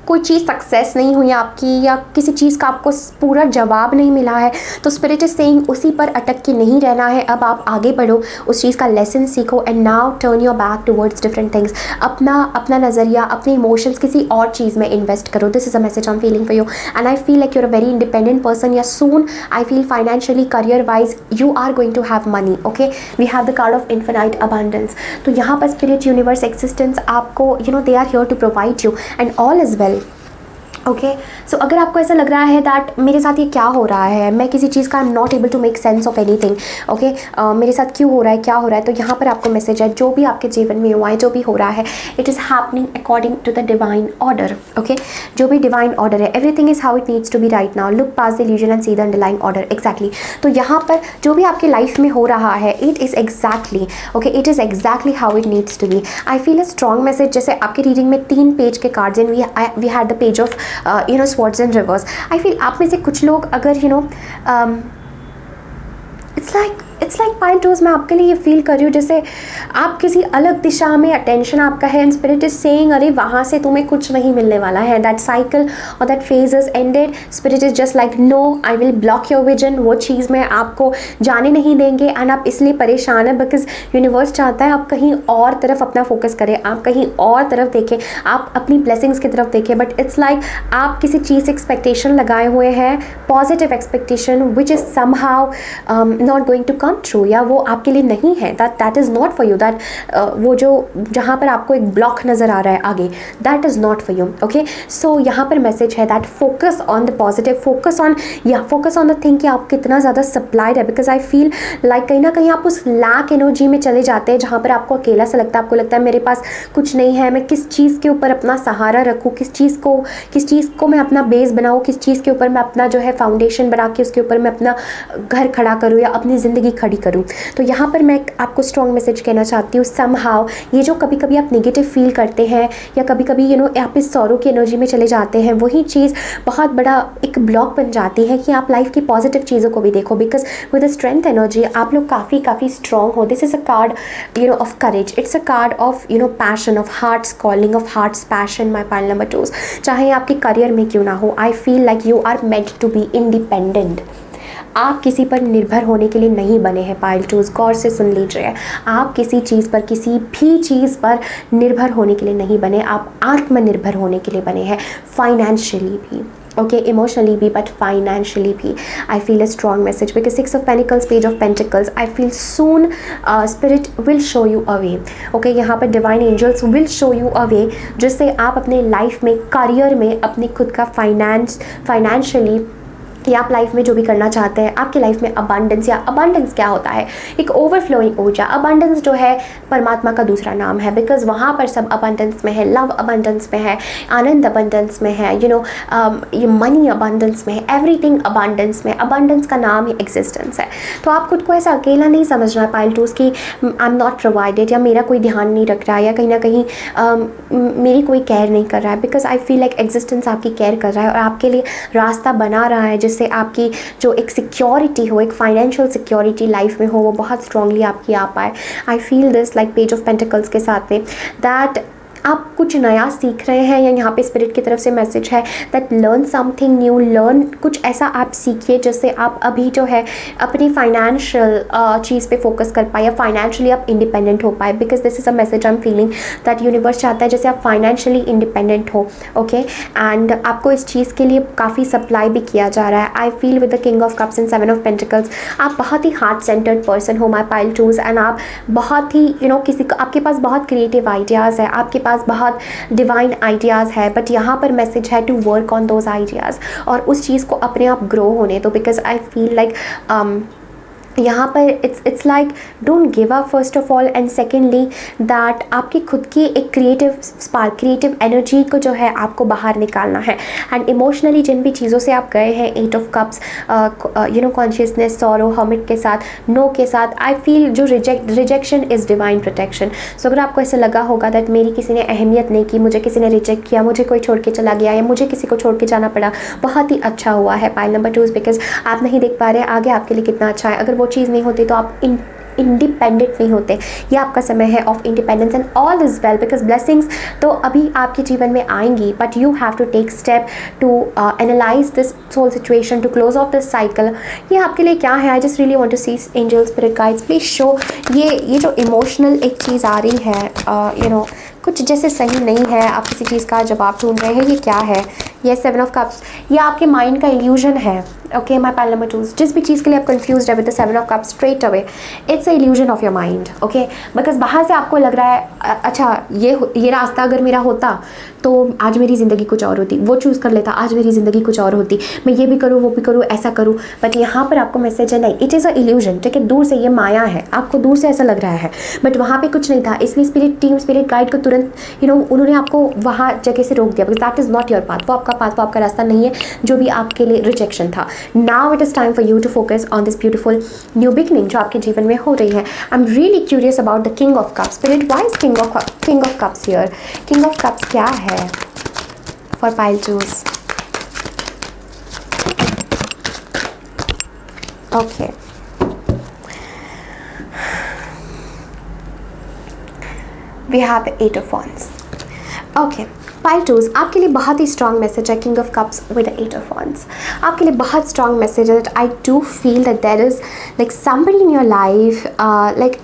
कोई चीज़ सक्सेस नहीं हुई आपकी, या किसी चीज़ का आपको पूरा जवाब नहीं मिला है, तो स्पिरिट इज सेइंग उसी पर अटक के नहीं रहना है, अब आप आगे बढ़ो, उस चीज़ का लेसन सीखो, and now turn your back towards different things. अपना नज़रिया, अपने इमोशंस किसी और चीज़ में इन्वेस्ट करो। This is a message I am feeling for you, and I feel like you are a very independent person, या soon I feel financially, career wise you are going to have money. Okay, we have the card of infinite abundance. तो यहाँ पर spirit, universe, existence आपको they are here to provide you and all is well. Okay, so अगर आपको ऐसा लग रहा है दैट मेरे साथ ये क्या हो रहा है, मैं किसी चीज़ का I am not able to make sense of anything, okay, मेरे साथ क्यों हो रहा है, क्या हो रहा है, तो यहाँ पर आपको मैसेज है जो भी आपके जीवन में हुआ है, जो भी हो रहा है, it is happening according to the divine order. Okay, जो भी डिवाइन ऑर्डर है, everything is how it needs to be right now, look past the illusion and see the underlying order. Exactly, तो यहाँ पर जो भी आपकी लाइफ में हो रहा है, it is exactly okay, it is exactly how it needs to be. I feel a strong message, जैसे आपकी रीडिंग में 3 पेज के cards and we had the page of swords and reverse. I feel आप में से कुछ लोग अगर इट्स लाइक पाइल टूज, मैं आपके लिए ये फील कर रही हूँ जैसे आप किसी अलग दिशा में अटेंशन आपका है, एंड स्पिरिट इज सेइंग अरे वहाँ से तुम्हें कुछ नहीं मिलने वाला है, दैट साइकिल और that phase is ended. Spirit is just like no, I will block your vision, वो चीज़ में आपको जाने नहीं देंगे, एंड आप इसलिए परेशान है बिकॉज यूनिवर्स चाहता है आप कहीं और तरफ अपना फोकस करें, आप कहीं और तरफ देखें, आप अपनी ब्लेसिंग्स की तरफ देखें, बट इट्स लाइक आप किसी चीज़ से एक्सपेक्टेशन लगाए हुए हैं, positive expectation which is somehow not going to come true, या वो आपके लिए नहीं है, that is not for you, that वो जो जहाँ पर आपको एक ब्लॉक नज़र आ रहा है आगे, that is not for you. Okay, so यहाँ पर मैसेज है that focus on the positive, focus on the thing कि आप कितना ज़्यादा सप्लाइड है, बिकॉज आई फील लाइक कहीं ना कहीं आप उस लैक एनर्जी में चले जाते हैं जहाँ पर आपको अकेला सा लगता है, आपको लगता है मेरे पास कुछ नहीं है, मैं किस चीज़ के ऊपर अपना सहारा रखूँ, किस चीज़ को मैं अपना बेस बनाऊँ, किस चीज़ के ऊपर मैं अपना जो है फाउंडेशन बना के उसके ऊपर मैं अपना घर खड़ा करूँ या अपनी ज़िंदगी खड़ी करूँ। तो यहाँ पर मैं आपको स्ट्रॉन्ग मैसेज कहना चाहती हूँ, समहाउ ये जो कभी कभी आप नेगेटिव फील करते हैं या कभी कभी आप इस सौरों की एनर्जी में चले जाते हैं, वही चीज़ बहुत बड़ा एक ब्लॉक बन जाती है कि आप लाइफ की पॉजिटिव चीज़ों को भी देखो, because with the strength energy आप लोग काफ़ी स्ट्रॉन्ग हो। This is a card of courage, it's a card of passion, of hearts calling, of hearts passion, my pile number 2। चाहे आपके करियर में क्यों ना हो, I feel like you are meant to be independent. आप किसी पर निर्भर होने के लिए नहीं बने हैं पाइल टूज, गौर से सुन लीजिए, आप किसी चीज़ पर, किसी भी चीज़ पर निर्भर होने के लिए नहीं बने, आप आत्मनिर्भर होने के लिए बने हैं, फाइनेंशियली भी, ओके, इमोशनली भी, बट फाइनेंशियली भी। I feel a strong message because 6 of pentacles, page of pentacles, I feel soon spirit will show you a way. Okay, यहाँ पर divine angels will show you a way, जिससे आप अपने life में, career में अपने खुद का फाइनेंशियली या आप लाइफ में जो भी करना चाहते हैं, आपकी लाइफ में अबंडेंस, या अबंडेंस क्या होता है, एक ओवरफ्लोइंग ऊर्जा। अबंडेंस जो है परमात्मा का दूसरा नाम है, बिकॉज वहाँ पर सब अबंडेंस में है, लव अबंडेंस में है, आनंद अबंडेंस में है, ये मनी अबंडेंस में है, एवरीथिंग अबंडेंस में। अबंडेंस का नाम ही एग्जिस्टेंस है। तो आप खुद को ऐसा अकेला नहीं समझना है पाइल टूज कि आई एम नॉट प्रोवाइडेड, या मेरा कोई ध्यान नहीं रख रहा है, या कहीं ना कहीं मेरी कोई केयर नहीं कर रहा है, because I feel like existence आपकी केयर कर रहा है और आपके लिए रास्ता बना रहा है, जिससे आपकी जो एक सिक्योरिटी हो, एक फाइनेंशियल सिक्योरिटी लाइफ में हो, वो बहुत स्ट्रांगली आपकी आ पाए। I feel this like page of pentacles के साथ में, दैट आप कुछ नया सीख रहे हैं, या यहाँ पे स्पिरिट की तरफ से मैसेज है that learn something new, learn कुछ ऐसा आप सीखिए जिससे आप अभी जो है अपनी फाइनेंशियल चीज़ पे फोकस कर पाए, या फाइनेंशियली आप इंडिपेंडेंट हो पाए, because this is a message I am feeling that universe चाहता है जैसे आप फाइनेंशियली इंडिपेंडेंट हो। ओके, एंड आपको इस चीज़ के लिए काफ़ी सप्लाई भी किया जा रहा है। I feel with the king of cups and 7 of pentacles, आप बहुत ही हार्ट सेंटर्ड पर्सन हो माई पाइल टूज, एंड आप बहुत ही किसी को, आपके पास बहुत क्रिएटिव आइडियाज़ है, आपके पास बहुत डिवाइन आइडियाज़ है, बट यहाँ पर मैसेज है to work on those ideas, और उस चीज़ को अपने आप ग्रो होने दो, बिकॉज आई फील लाइक यहाँ पर it's like don't give up first of all, and secondly that आपकी खुद की एक क्रिएटिव स्पार्क, क्रिएटिव एनर्जी को जो है आपको बाहर निकालना है। एंड इमोशनली जिन भी चीज़ों से आप गए हैं, 8 of cups, consciousness, sorrow, hermit के साथ, नो के साथ, आई फील जो रिजेक्शन इज़ डिवाइन प्रोटेक्शन। सो अगर आपको ऐसा लगा होगा दैट मेरी किसी ने अहमियत नहीं की, मुझे किसी ने रिजेक्ट किया, मुझे कोई छोड़ के चला गया, या मुझे किसी को छोड़ के जाना पड़ा, बहुत ही अच्छा हुआ है पाइल नंबर 2, बिकॉज आप नहीं देख पा रहे आगे आपके लिए कितना अच्छा है। अगर वो चीज़ नहीं होती तो आप इंडिपेंडेंट नहीं होते। ये आपका समय है of independence, and all is well, because blessings तो अभी आपके जीवन में आएंगी, but you have to take step to analyse this whole situation, to close off this cycle. ये आपके लिए क्या है? I just really want to see angels, spirit guides, please show ये जो इमोशनल एक चीज़ आ रही है, कुछ जैसे सही नहीं है, आप किसी चीज़ का जवाब ढूंढ रहे हैं, ये क्या है? ये 7 ऑफ कप्स, ये आपके माइंड का इल्यूजन है। ओके माई पाइल नंबर 2, जिस भी चीज़ के लिए आप कंफ्यूज है with the 7 of cups, straight away it's a illusion of your mind. Okay, because बाहर से आपको लग रहा है अच्छा ये रास्ता अगर मेरा होता तो आज मेरी ज़िंदगी कुछ और होती, वो चूज़ कर लेता, आज मेरी ज़िंदगी कुछ और होती, मैं ये भी करूँ, वो भी करूँ, ऐसा करूँ। बट यहाँ पर आपको मैसेज है नहीं, इट इज़ अ इल्यूजन। ठीक है, दूर से ये माया है, आपको दूर से ऐसा लग रहा है, बट वहाँ पे कुछ नहीं था। इसलिए स्पिरिट टीम, स्पिरिट गाइड को तुरंत उन्होंने आपको वहाँ जगह से रोक दिया, because that is not your path, वो आपका पाथ, वो आपका रास्ता नहीं है जो भी आपके लिए रिजेक्शन था। Now it is time for you to focus on this beautiful new beginning जो आपके जीवन में हो रही है। I am really curious about the king of cups. Spirit, why is king of cups here? King of cups क्या है for pile twos? Okay, we have the 8 of wands. Okay pile twos, आपके लिए बहुत ही strong message है king of cups with 8 of wands. आपके लिए बहुत स्ट्रॉन्ग मैसेज है that I do feel that there is like somebody in your life, like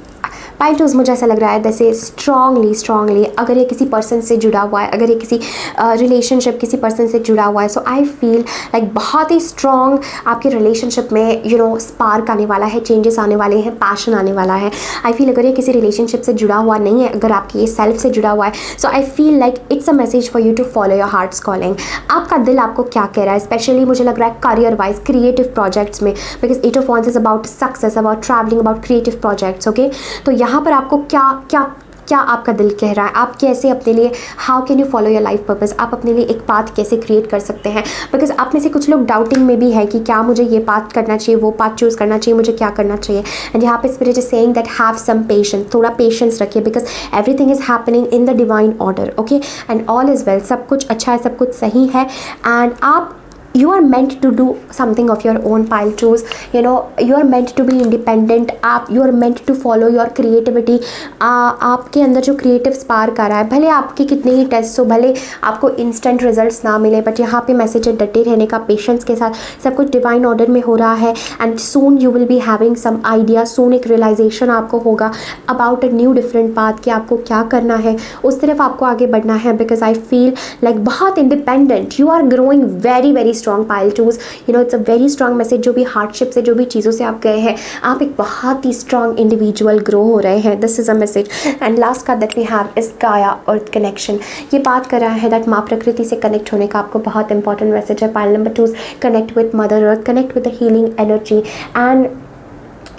pile twos मुझे ऐसा लग रहा है जैसे स्ट्रांगली अगर ये किसी पर्सन से जुड़ा हुआ है, अगर ये किसी रिलेशनशिप किसी पर्सन से जुड़ा हुआ है, सो आई फील लाइक बहुत ही स्ट्रॉन्ग आपके रिलेशनशिप में स्पार्क आने वाला है, चेंजेस आने वाले हैं, पैशन आने वाला है। आई फील अगर ये किसी रिलेशनशिप से जुड़ा हुआ नहीं है, अगर आपकी ये सेल्फ से जुड़ा हुआ है, so I feel like it's a message for you to follow your heart's calling. आपका दिल आपको क्या कह रहा है? स्पेशली मुझे लग रहा है करियर वाइज, क्रिएटिव प्रोजेक्ट्स में, because 8 of wands is about success, about travelling, about creative projects. Okay, तो यहाँ पर आपको क्या आपका दिल कह रहा है? आप कैसे अपने लिए, how can you follow your life purpose? आप अपने लिए एक पाथ कैसे क्रिएट कर सकते हैं? बिकॉज आप में से कुछ लोग डाउटिंग में भी है कि क्या मुझे ये पाथ करना चाहिए, वो पाथ चूज़ करना चाहिए, मुझे क्या करना चाहिए। एंड यहाँ पे spirit is saying that have some patience, थोड़ा पेशेंस रखिए, because everything is happening in the divine order. Okay, and all is well, सब कुछ अच्छा है, सब कुछ सही है, एंड आप you are meant to do something of your own, pile choose, you are meant to be independent, you are meant to follow your creativity। आपके अंदर जो क्रिएटिव स्पार्क आ रहा है, भले आपके कितने ही टेस्ट हो, भले आपको इंस्टेंट रिजल्ट्स ना मिले, बट यहाँ पे मैसेज है डटे रहने का, पेशेंस के साथ, सब कुछ डिवाइन ऑर्डर में हो रहा है। And soon you will be having some idea, soon एक रियलाइजेशन आपको होगा about a new different path कि आपको क्या करना है, उस तरफ आपको आगे बढ़ना है। बिकॉज आई फील लाइक बहुत independent, you are growing very very strong pile twos, you know it's a very strong message. जो भी हार्डशिप से, जो भी चीज़ों से आप गए हैं, आप एक बहुत ही स्ट्रॉन्ग इंडिविजुअल ग्रो हो रहे हैं। This is a message. And last card that we have is Gaia earth connection. ये बात कर रहा है दैट माँ प्रकृति से कनेक्ट होने का आपको बहुत इंपॉर्टेंट मैसेज है। Pile number 2, connect with mother earth, connect with the healing energy and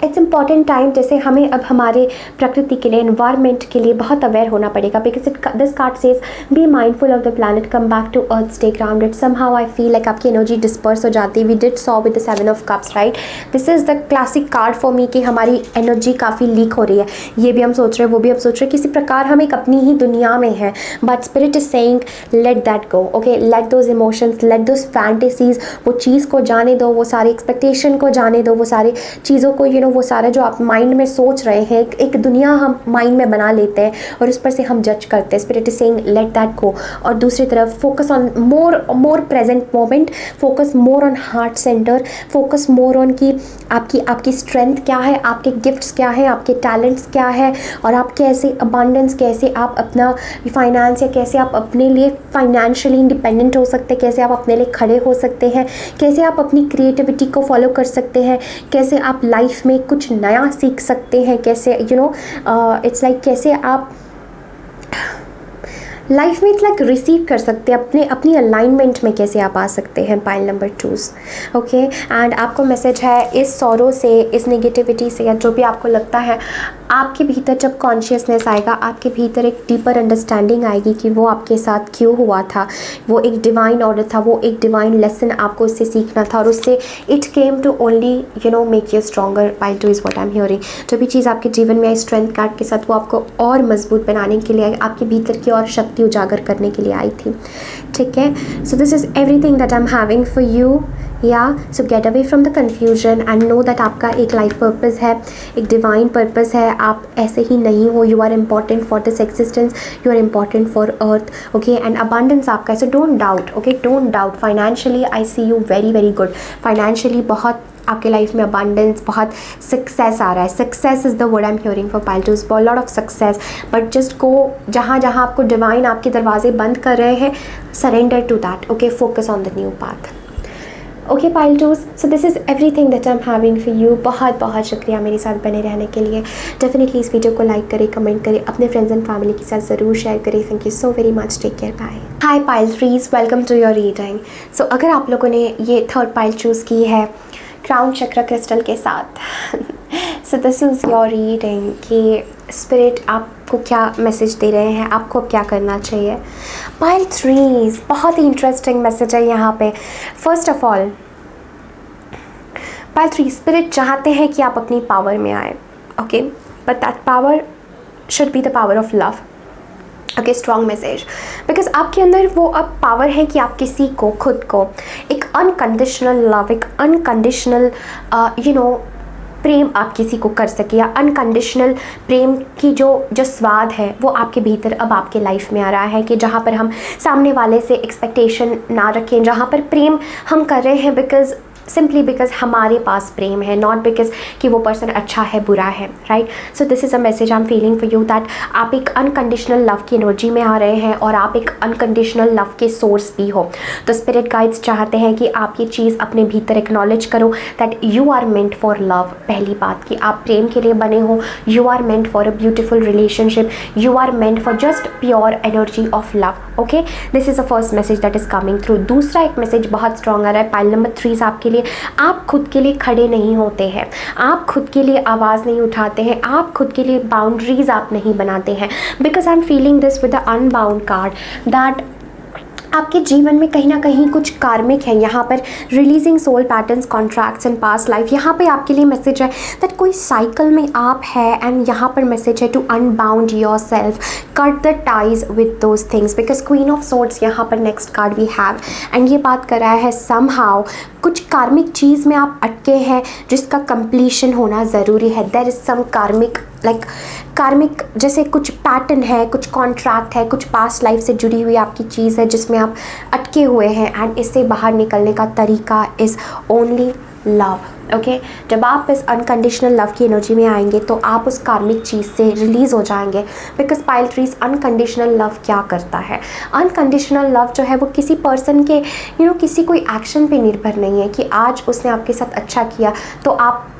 it's important time. जैसे हमें अब हमारे प्रकृति के लिए, एनवायरनमेंट के लिए बहुत अवेयर होना पड़ेगा, because this card says be mindful of the planet, come back to earth, stay grounded. Somehow I feel like आपकी एनर्जी डिस्पर्स हो जाती है। We did saw with the 7 of cups, right. This is the classic card for me कि हमारी energy काफ़ी leak हो रही है। ये भी हम सोच रहे हैं, वो भी हम सोच रहे हैं, किसी प्रकार हम एक अपनी ही दुनिया में हैं। But spirit is saying let that go, okay, late those emotions, late those fantasies, वो चीज़ को जाने दो, वो सारी एक्सपेक्टेशन को जाने दो, वो सारी चीज़ों को वो सारा जो आप माइंड में सोच रहे हैं, एक दुनिया हम माइंड में बना लेते हैं और उस पर से हम जज करते हैं। Spirit is saying let that go. और दूसरी तरफ focus on more present moment, focus more on heart centre, focus more on कि आपकी स्ट्रेंथ क्या है, आपके गिफ्ट्स क्या है, आपके टैलेंट्स क्या है, और आप कैसे अबांडेंस, कैसे आप अपना फाइनेंस या कैसे आप अपने लिए फाइनेंशियली इंडिपेंडेंट हो सकते हैं, कैसे आप अपने लिए खड़े हो सकते हैं, कैसे आप अपनी क्रिएटिविटी को फॉलो कर सकते हैं, कैसे आप लाइफ में कुछ नया सीख सकते हैं, कैसे इट्स लाइक कैसे आप लाइफ में इट्स लाइक रिसीव कर सकते हैं, अपनी अलाइनमेंट में कैसे आप आ सकते हैं। Pile number 2, okay. एंड आपको मैसेज है इस सॉरो से, इस नेगेटिविटी से, या जो भी आपको लगता है, आपके भीतर जब कॉन्शियसनेस आएगा, आपके भीतर एक डीपर अंडरस्टैंडिंग आएगी कि वो आपके साथ क्यों हुआ था, वो एक डिवाइन ऑर्डर था, वो एक डिवाइन लेसन आपको उससे सीखना था, और उससे it came to only make you stronger. Pile 2 is what I am hearing. जो भी चीज़ आपके जीवन में आई स्ट्रेंथ कार्ड के साथ, वो आपको और मजबूत बनाने के लिए, आपके भीतर की और शक्ति उजागर करने के लिए आई थी, ठीक है। So this is everything that I am having for you, या so get away from the confusion and know that आपका एक लाइफ पर्पस है, एक डिवाइन पर्पस है। आप ऐसे ही नहीं हो, you are important for this existence, you are important for earth, okay. And abundance आपका है, so don't doubt, okay, don't doubt. Financially I see you very very good. Financially बहुत आपके लाइफ में अबांडेंस, बहुत सक्सेस आ रहा है। Success is the word I am hearing for pile twos, lot of success. But just go, जहाँ जहाँ आपको divine आपके दरवाजे बंद कर रहे हैं, surrender to that, okay, focus on the new path, okay pile twos. So this is everything that I am having for you. बहुत बहुत शुक्रिया मेरे साथ बने रहने के लिए। डेफिनेटली इस वीडियो को लाइक करें, कमेंट करें, अपने फ्रेंड्स एंड फैमिली के साथ ज़रूर शेयर करें। Thank you so very much, take care, bye. Hi pile threes, welcome to your reading. So अगर आप लोगों ने ये थर्ड पाइल चूज़ की है क्राउन चक्र क्रिस्टल के साथ, सो दिस इज़ योर रीडिंग कि स्पिरिट आपको क्या मैसेज दे रहे हैं, आपको क्या करना चाहिए। पाइल थ्रीज, बहुत ही इंटरेस्टिंग मैसेज है यहाँ पे। First of all pile three, spirit चाहते हैं कि आप अपनी पावर में आए, okay, but that power should be the power of love, okay, strong message. Because आपके अंदर वो अब पावर है कि आप किसी को, खुद को एक अनकंडीशनल लव, एक अनकंडीशनल प्रेम आप किसी को कर सके, या अनकंडीशनल प्रेम की जो स्वाद है वो आपके भीतर अब आपके लाइफ में आ रहा है। कि जहाँ पर हम सामने वाले से एक्सपेक्टेशन ना रखें, जहाँ पर प्रेम हम कर रहे हैं सिंपली बिकॉज हमारे पास प्रेम है, नॉट बिकॉज कि वो पर्सन अच्छा है, बुरा है, right. So this is a message I am feeling for you that आप एक अनकंडीशनल लव की एनर्जी में आ रहे हैं और आप एक अनकंडीशनल लव के सोर्स भी हो। तो स्पिरिट गाइड्स चाहते हैं कि आप ये चीज़ अपने भीतर एक्नॉलेज करो that you are meant for love. पहली बात कि आप प्रेम के लिए बने हो, you are meant for a beautiful relationship, you are meant for just pure energy of love, okay. This is the first message that is coming through. दूसरा एक मैसेज बहुत स्ट्रॉन्ग आ रहा है पाइल नंबर 3 आपके लिए। आप खुद के लिए खड़े नहीं होते हैं, आप खुद के लिए आवाज़ नहीं उठाते हैं, आप खुद के लिए बाउंड्रीज आप नहीं बनाते हैं। Because I am feeling this with the unbound card that आपके जीवन में कहीं ना कहीं कुछ कार्मिक है। यहाँ पर releasing soul patterns, contracts and past life, यहाँ पे आपके लिए मैसेज है दैट कोई साइकिल में आप है एंड यहाँ पर मैसेज है to unbound yourself, cut the ties with those things. Because queen of swords यहाँ पर next card we have, and ये बात कर रहा है समहाउ कुछ कार्मिक चीज़ में आप अटके हैं जिसका कंप्लीशन होना ज़रूरी है। देयर इज़ सम कार्मिक जैसे कुछ पैटर्न है, कुछ कॉन्ट्रैक्ट है, कुछ पास्ट लाइफ से जुड़ी हुई आपकी चीज़ है जिसमें आप अटके हुए हैं, एंड इससे बाहर निकलने का तरीका इज़ ओनली लव। ओके, जब आप इस अनकंडीशनल लव की एनर्जी में आएंगे तो आप उस कार्मिक चीज़ से रिलीज़ हो जाएंगे। Because pile trees unconditional love क्या करता है, अनकंडीशनल लव जो है वो किसी पर्सन के किसी कोई एक्शन पे निर्भर नहीं है कि आज उसने आपके साथ अच्छा किया तो आप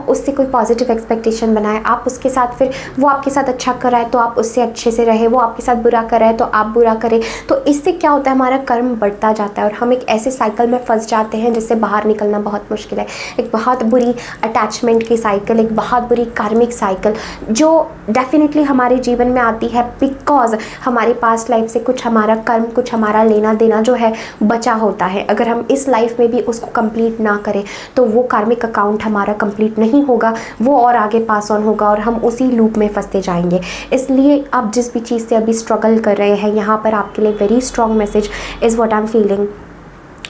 उससे कोई पॉजिटिव एक्सपेक्टेशन बनाए, आप उसके साथ फिर वो आपके साथ अच्छा कर रहा है तो आप उससे अच्छे से रहे, वो आपके साथ बुरा कर रहा है तो आप बुरा करें। तो इससे क्या होता है, हमारा कर्म बढ़ता जाता है और हम एक ऐसे साइकिल में फंस जाते हैं जिससे बाहर निकलना बहुत मुश्किल है। एक बहुत बुरी अटैचमेंट की साइकिल, एक बहुत बुरी कार्मिक साइकिल जो डेफिनेटली हमारे जीवन में आती है बिकॉज हमारे पास्ट लाइफ से कुछ हमारा कर्म, कुछ हमारा लेना देना जो है बचा होता है। अगर हम इस लाइफ में भी उसको कंप्लीट ना करें तो वो कार्मिक अकाउंट हमारा कंप्लीट नहीं होगा, वो और आगे पास ऑन होगा और हम उसी लूप में फंसते जाएंगे। इसलिए आप जिस भी चीज़ से अभी स्ट्रगल कर रहे हैं, यहाँ पर आपके लिए very strong message is what I am feeling.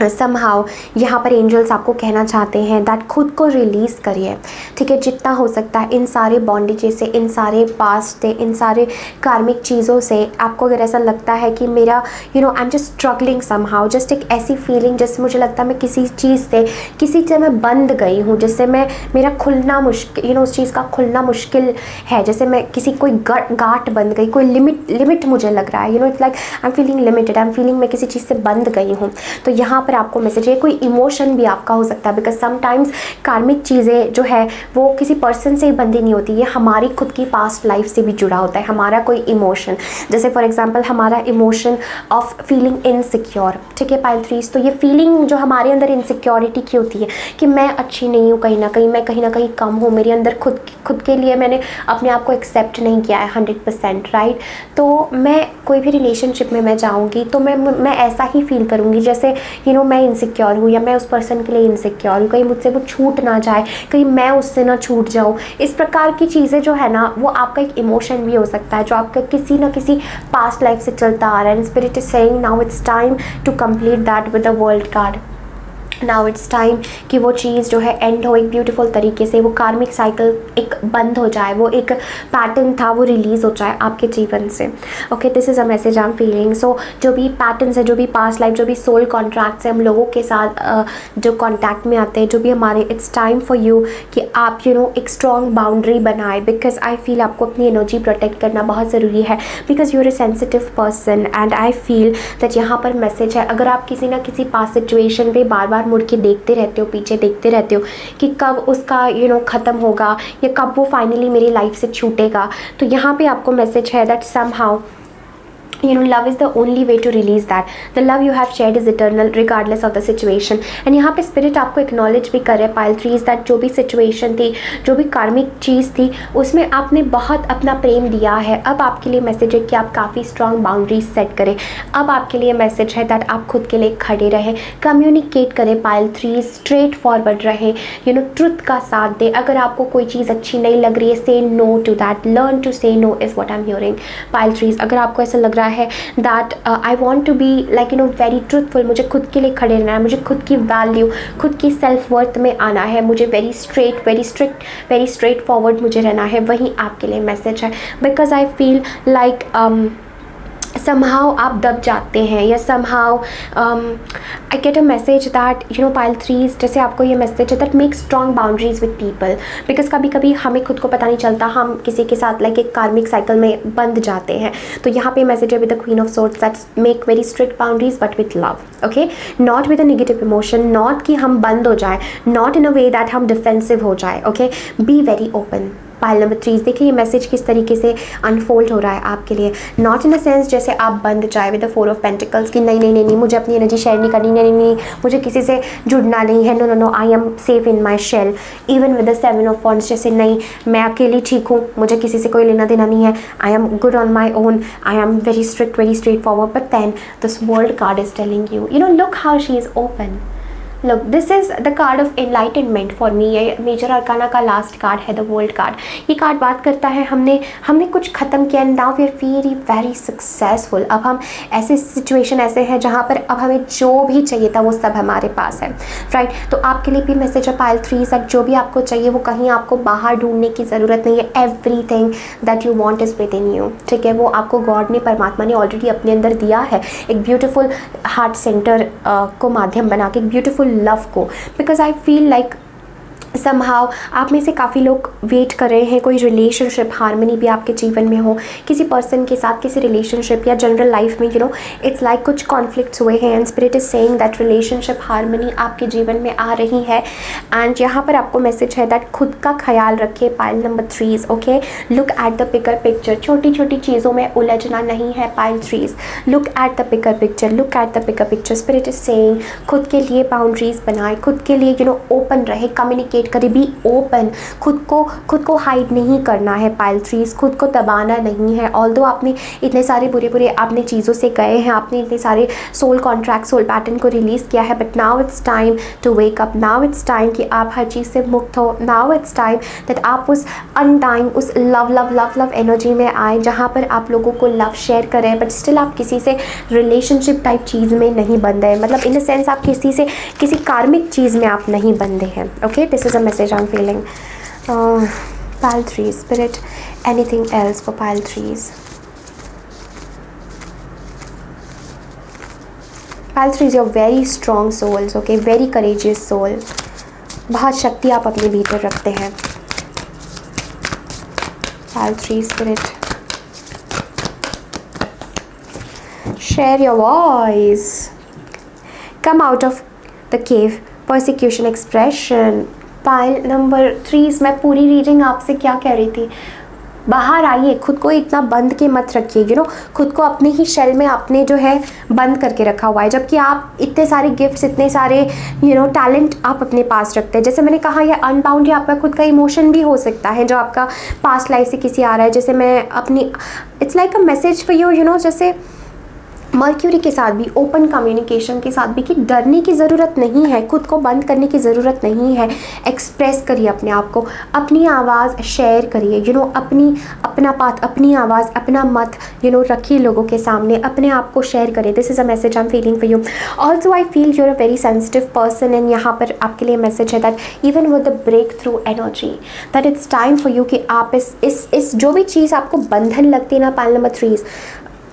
Somehow यहाँ पर एंजल्स आपको कहना चाहते हैं दैट खुद को रिलीज़ करिए, ठीक है, जितना हो सकता है इन सारे बॉन्डेजेस से, इन सारे पास्ट से, इन सारे कार्मिक चीज़ों से। आपको अगर ऐसा लगता है कि मेरा I am just struggling somehow, just एक ऐसी फीलिंग जैसे मुझे लगता है मैं किसी चीज़ से मैं बंद गई हूँ, जिससे मेरा खुलना मुश्किल, उस चीज़ का खुलना मुश्किल है, जैसे मैं किसी कोई गांठ बंद गई, कोई लिमिट मुझे लग रहा है, it's like I am feeling limited, I am feeling मैं किसी चीज़ से बंद गई हूँ। तो यहाँ पर आपको मैसेज है, कोई इमोशन भी आपका हो सकता है बिकॉज समटाइम्स कार्मिक चीज़ें जो है वो किसी पर्सन से ही बंधी नहीं होती, ये हमारी खुद की पास्ट लाइफ से भी जुड़ा होता है। हमारा कोई इमोशन, जैसे फॉर एग्जांपल हमारा इमोशन ऑफ फीलिंग इनसिक्योर, ठीक है पाइल थ्रीज, तो ये फीलिंग जो हमारे अंदर इनसिक्योरिटी की होती है कि मैं अच्छी नहीं हूँ, कहीं ना कहीं कम हूँ, मेरे अंदर खुद के लिए मैंने अपने आप को एक्सेप्ट नहीं किया है 100%, राइट। तो मैं कोई भी रिलेशनशिप में मैं जाऊँगी तो मैं ऐसा ही फील करूँगी जैसे मैं इनसिक्योर हूँ या मैं उस पर्सन के लिए इनसिक्योर हूँ, कहीं मुझसे वो छूट ना जाए, कहीं मैं उससे ना छूट जाऊँ। इस प्रकार की चीज़ें जो है ना वो आपका एक इमोशन भी हो सकता है जो आपका किसी ना किसी पास्ट लाइफ से चलता आ रहा है। And spirit is saying now it's time to complete that with the world card. Now it's time कि वो चीज़ जो है एंड हो एक ब्यूटीफुल तरीके से, वो कार्मिक साइकिल एक बंद हो जाए, वो एक पैटर्न था वो रिलीज़ हो जाए आपके जीवन से। Okay, this is a message I am feeling. So जो भी पैटर्न्स है, जो भी पास्ट लाइफ, जो भी सोल कॉन्ट्रैक्ट्स है हम लोगों के साथ जो कॉन्टैक्ट में आते हैं, जो भी हमारे, इट्स टाइम फॉर यू कि आप एक स्ट्रॉन्ग बाउंड्री बनाए। बिकॉज आई फील आपको अपनी एनर्जी प्रोटेक्ट करना बहुत ज़रूरी है because you are a sensitive person and I feel that यहाँ पर मैसेज है, अगर आप किसी ना किसी पास्ट सिचुएशन पे बार बार मुड़ के देखते रहते हो, पीछे देखते रहते हो कि कब उसका ख़त्म होगा या कब वो फाइनली मेरी लाइफ से छूटेगा, तो यहाँ पे आपको मैसेज है that somehow love is the only way to release that. The love you have shared is eternal regardless of the situation. And यहाँ पे spirit आपको acknowledge भी करे पाइल थ्रीज दैट जो भी situation थी, जो भी कार्मिक चीज़ थी, उसमें आपने बहुत अपना प्रेम दिया है। अब आपके लिए मैसेज है कि आप काफ़ी स्ट्रॉन्ग बाउंड्रीज सेट करें। अब आपके लिए मैसेज है दैट आप खुद के लिए खड़े रहें, कम्युनिकेट करें पाइल थ्रीज, स्ट्रेट फॉरवर्ड रहें, ट्रुथ का साथ दें। अगर आपको कोई चीज़ अच्छी नहीं लग रही है, say no to that, learn to say no is what I am hearing pile threes. अगर आपको ऐसा लग रहा है that I want to be like very truthful, मुझे खुद के लिए खड़े रहना है, मुझे खुद की वैल्यू, खुद की सेल्फ वर्थ में आना है, मुझे very straight, very strict, very straight forward मुझे रहना है, वही आपके लिए मैसेज है। Because I feel like somehow आप दब जाते हैं या somehow I get a message that pile threes, जैसे आपको ये मैसेज है that make strong boundaries with people because कभी कभी हमें खुद को पता नहीं चलता, हम किसी के साथ लाइक एक कार्मिक साइकिल में बंध जाते हैं। तो यहाँ पे मैसेज है with the Queen of Swords that make very strict boundaries but with love, okay, not with a negative emotion, not कि हम बंद हो जाए, not in a way that हम defensive हो जाए, okay, be very open। Pile number 3 देखिए ये मैसेज किस तरीके से अनफोल्ड हो रहा है आपके लिए, नॉट इन अ सेंस जैसे आप बंद जाए विद द 4 ऑफ पेंटिकल्स कि नहीं मुझे अपनी एनर्जी शेयर नहीं करनी, नहीं मुझे किसी से जुड़ना नहीं है, no I am safe in my shell. Even with the 7 of wands जैसे नहीं मैं अकेली ठीक हूँ, मुझे किसी से कोई लेना देना नहीं है, I am good on my own, I am very strict, very straightforward. But then this world card is telling you look how she is open, look this is the card of enlightenment for me. ये major arcana का last card है, the world card. ये card बात करता है हमने कुछ ख़त्म किया and now we are very very successful. अब हम ऐसे सिचुएशन ऐसे हैं जहाँ पर अब हमें जो भी चाहिए था वो सब हमारे पास है, राइट। तो आपके लिए भी मैसेज है पाइल थ्री तक, जो भी आपको चाहिए वो कहीं आपको बाहर ढूंढने की ज़रूरत नहीं है। Everything that you want is with in you, ठीक है। वो आपको गॉड ने, परमात्मा ने ऑलरेडी अपने अंदर दिया है, एक ब्यूटीफुल हार्ट सेंटर को माध्यम बना के, एक ब्यूटीफुल लव को। Because I feel like somehow आप में से काफ़ी लोग वेट कर रहे हैं कोई रिलेशनशिप हार्मनी भी आपके जीवन में हो, किसी पर्सन के साथ किसी रिलेशनशिप या जनरल लाइफ में इट्स लाइक कुछ कॉन्फ्लिक्ट्स हुए हैं and spirit is saying that relationship harmony आपके जीवन में आ रही है। एंड यहाँ पर आपको मैसेज है दैट खुद का ख्याल रखिए pile number 3, okay. Look at the bigger picture, छोटी छोटी चीज़ों में उलझना नहीं है pile 3। Look at the bigger picture, look at the bigger picture. Spirit is saying खुद के लिए बाउंड्रीज बनाए, खुद के लिए ओपन रहे, कम्युनिकेट करे, बी ओपन। खुद को हाइड नहीं करना है पाइल 3, खुद को दबाना नहीं है। ऑल्दो आपने इतने सारे बुरे आपने चीज़ों से गए हैं, आपने इतने सारे सोल कॉन्ट्रैक्ट सोल पैटर्न को रिलीज़ किया है, but now it's time to wake up. Now it's time कि आप हर चीज़ से मुक्त हो। नाउ इट्स टाइम दैट आप उस अनटाइम उस लव एनर्जी में आए जहाँ पर आप लोगों को लव शेयर करें, बट स्टिल आप किसी से रिलेशनशिप टाइप चीज़ में नहीं बंधे हैं, मतलब इन द सेंस आप किसी कार्मिक चीज़ में आप नहीं बंधे हैं, okay. This is a message I am feeling. pile 3 spirit, anything else for pile 3s? pile 3s you're very strong souls, okay, very courageous soul, बहुत शक्ति आप अपने भीतर रखते हैं। pile 3 spirit, share your voice, come out of the cave, persecution expression। Pile number 3 मैं पूरी reading आपसे क्या कह रही थी, बाहर आइए, खुद को इतना बंद के मत रखिए, खुद को अपने ही शेल में आपने जो है बंद करके रखा हुआ है, जबकि आप इतने सारे गिफ्ट्स, इतने सारे टैलेंट आप अपने पास रखते हैं। जैसे मैंने कहा, यह अनबाउंड या आपका खुद का इमोशन भी हो सकता है जो आपका पास्ट लाइफ से किसी आ रहा है। जैसे मैं अपनी, it's like a message for you, जैसे मर्क्यूरी के साथ भी, ओपन कम्युनिकेशन के साथ भी, कि डरने की ज़रूरत नहीं है, खुद को बंद करने की ज़रूरत नहीं है। एक्सप्रेस करिए अपने आप को, अपनी आवाज़ शेयर करिए, अपना पाथ, अपनी आवाज़, अपना मत रखिए लोगों के सामने, अपने आप को शेयर करें। This is a message I am feeling for you. Also I feel you're a very sensitive person, and यहाँ पर आपके लिए मैसेज है that even with the breakthrough energy that it's time for you कि आप इस जो भी चीज़ आपको बंधन लगती है ना, पाइल नंबर 3,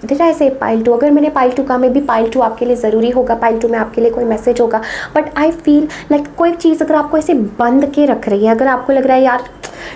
डिड आई से पाइल 2, अगर मैंने पाइल 2 कहा, मे बी पाइल 2 आपके लिए ज़रूरी होगा, पाइल 2 में आपके लिए कोई मैसेज होगा, बट आई फील लाइक कोई चीज़ अगर आपको ऐसे बंद के रख रही है, अगर आपको लग रहा है यार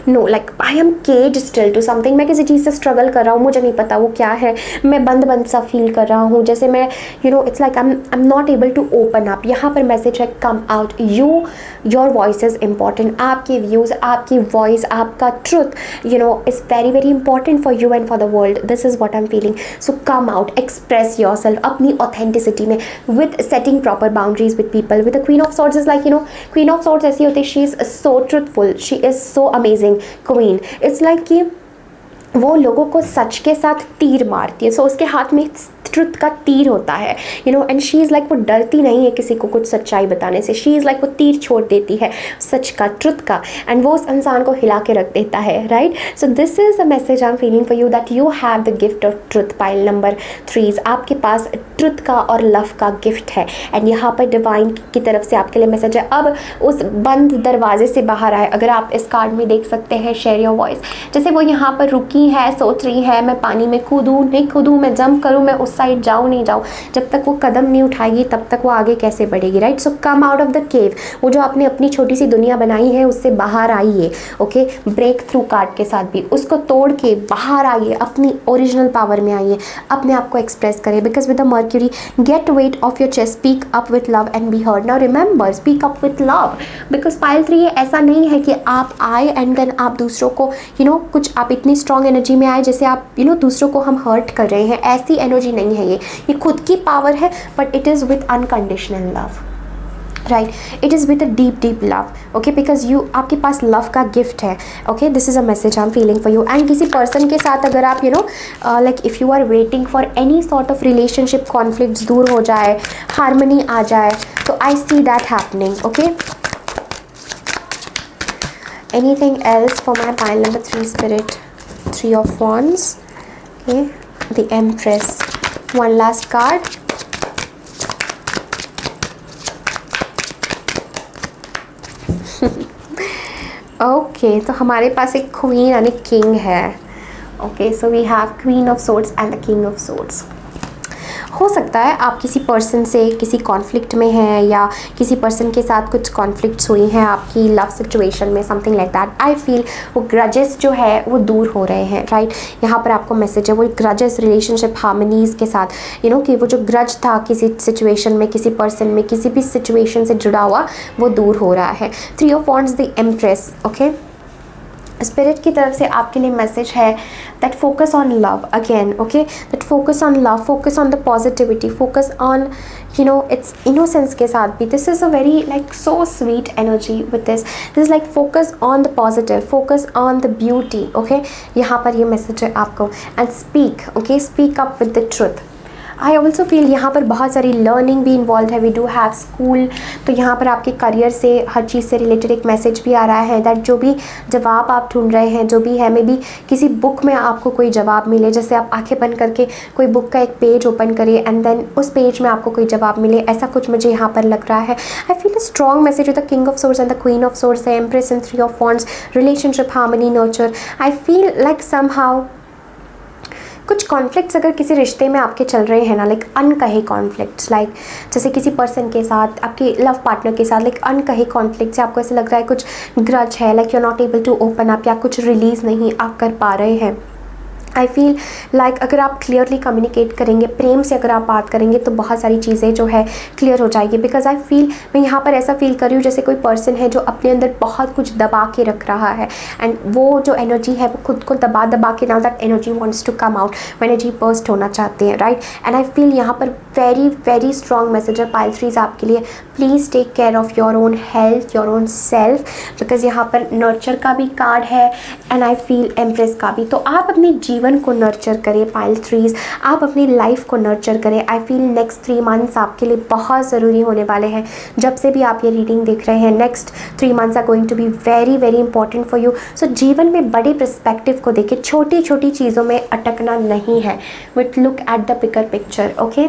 no, like I am cage still to something, मैं किसी चीज़ से स्ट्रगल कर रहा हूँ, मुझे नहीं पता वो क्या है, मैं बंद सा फील कर रहा हूँ, जैसे मैं it's like I am not able to open up. यहाँ पर मैसेज है come out, your voice is important, आपके व्यूज़, आपकी वॉइस, आपका truth is very very important for you and for the world. This is what I am feeling. So come out, express yourself अपनी authenticity में, with setting proper boundaries with people. With the queen of swords is like queen of swords ऐसी होती है, she is so truthful, she is so amazing queen. It's like कि वो लोगों को सच के साथ तीर मारती है, सो उसके हाथ में ट्रुथ का तीर होता है, एंड शी इज़ लाइक वो डरती नहीं है किसी को कुछ सच्चाई बताने से, शी इज़ लाइक वो तीर छोड़ देती है सच का, ट्रुथ का, एंड वो उस इंसान को हिला के रख देता है, right. So this is a message I am feeling for you that you have the gift of truth. Pile number 3, आपके पास ट्रुथ का और लव का गिफ्ट है, एंड यहाँ पर डिवाइन की तरफ से आपके लिए मैसेज है, अब उस बंद दरवाजे से बाहर आए। अगर आप इस कार्ड में देख सकते हैं, शेयर योर वॉइस, जैसे वो यहाँ पर रुकी है, सोच रही है मैं पानी में कूदूँ नहीं कूदूँ, मैं जंप करूँ, मैं उस साइड जाऊँ नहीं जाऊँ, जब तक वो कदम नहीं उठाएगी तब तक वो आगे कैसे बढ़ेगी, right. So come out of the cave, वो जो आपने अपनी छोटी सी दुनिया बनाई है उससे बाहर आइए, ओके। ब्रेक थ्रू कार्ड के साथ भी उसको तोड़ के बाहर आइए, अपनी ओरिजिनल पावर में आइए, अपने आप को एक्सप्रेस करें। Because with the Mercury, get weight off your chest, speak up with love and be heard. Now remember, speak up with love, because pile 3 ऐसा नहीं है कि आप आए एंड देन आप दूसरों को कुछ आप इतनी स्ट्रॉन्ग एनर्जी में आए जैसे आप दूसरों को हम हर्ट कर रहे हैं, ऐसी एनर्जी नहीं है। ये खुद की पावर है, but it is with unconditional love, right. It is with a deep love, okay, because आपके पास लव का गिफ्ट है, okay. This is a message I am feeling for you. And किसी पर्सन के साथ अगर आप like if you are waiting for any sort of relationship conflicts दूर हो जाए, हारमनी आ जाए, तो I see that happening, okay. Anything else for my pile number 3 spirit? 3 of wands, okay, the empress, one last card, okay, तो हमारे पास एक queen and a king है, okay, so we have queen of swords and the king of swords. हो सकता है आप किसी person से किसी कॉन्फ्लिक्ट में हैं या किसी पर्सन के साथ कुछ कॉन्फ्लिक्ट्स हुई हैं आपकी लव सिचुएशन में, something like that. I feel वो ग्रजेस जो है वो दूर हो रहे हैं, राइट। यहाँ पर आपको मैसेज है वो ग्रजेस रिलेशनशिप हार्मनीज़ के साथ, कि वो जो ग्रज था किसी सिचुएशन में, किसी पर्सन में, किसी भी सिचुएशन से जुड़ा हुआ, वो दूर हो रहा है। 3 of wands, the empress, okay. Spirit की तरफ से आपके लिए मैसेज है that focus on love again, okay, that focus on love, focus on the positivity, focus on it's innocence के साथ भी। This is a very like so sweet energy with this is like focus on the positive, focus on the beauty, okay. यहाँ पर ये message है आपको, and speak, okay, speak up with the truth. I also feel यहाँ पर बहुत सारी learning भी इन्वॉल्व है, वी डू हैव स्कूल, तो यहाँ पर आपके करियर से, हर चीज़ से रिलेटेड एक मैसेज भी आ रहा है दैट जो भी जवाब आप ढूंढ रहे हैं, जो भी है, मे बी किसी बुक में आपको कोई जवाब मिले, जैसे आप आंखें बंद करके कोई बुक का एक पेज ओपन करिए एंड देन उस पेज में आपको कोई जवाब मिले, ऐसा कुछ मुझे यहाँ पर लग रहा है। आई feel a strong message with the king of swords and the queen of swords, the empress and 3 of wands, relationship harmony, nurture. I feel like somehow कुछ कॉन्फ्लिक्ट्स अगर किसी रिश्ते में आपके चल रहे हैं ना, लाइक अनकहे कॉन्फ्लिक्ट्स, लाइक जैसे किसी पर्सन के साथ, आपके लव पार्टनर के साथ, लाइक अनकहे कॉन्फ्लिक्ट्स है, आपको ऐसा लग रहा है कुछ ग्रज है, like you are not able to open up, या कुछ रिलीज़ नहीं आप कर पा रहे हैं। आई फील लाइक अगर आप क्लियरली कम्युनिकेट करेंगे, प्रेम से अगर आप बात करेंगे, तो बहुत सारी चीज़ें जो है क्लियर हो जाएगी। बिकॉज आई फील, मैं यहाँ पर ऐसा फील कर रही हूँ जैसे कोई पर्सन है जो अपने अंदर बहुत कुछ दबा के रख रहा है, एंड वो जो एनर्जी है वो खुद को दबा दबा के, now that energy wants to come out, वो एनर्जी बर्स्ट होना चाहते हैं, राइट। एंड आई फील यहाँ पर वेरी वेरी स्ट्रॉन्ग मैसेज है पाइल 3 आपके लिए, please take care of your own health, your own self, because यहाँ पर नर्चर का भी कार्ड है एंड आई फील एम्प्रेस का भी। तो आप अपने जीवन को नर्चर करें पाइल 3, आप अपनी लाइफ को नर्चर करें। आई फील नेक्स्ट 3 मंथ्स आपके लिए बहुत ज़रूरी होने वाले हैं। जब से भी आप ये रीडिंग देख रहे हैं, next 3 months are going to be very very important for you. So जीवन में बड़े पर्सपेक्टिव को देखें, छोटी छोटी चीज़ों में अटकना नहीं है, but look at the bigger picture, okay.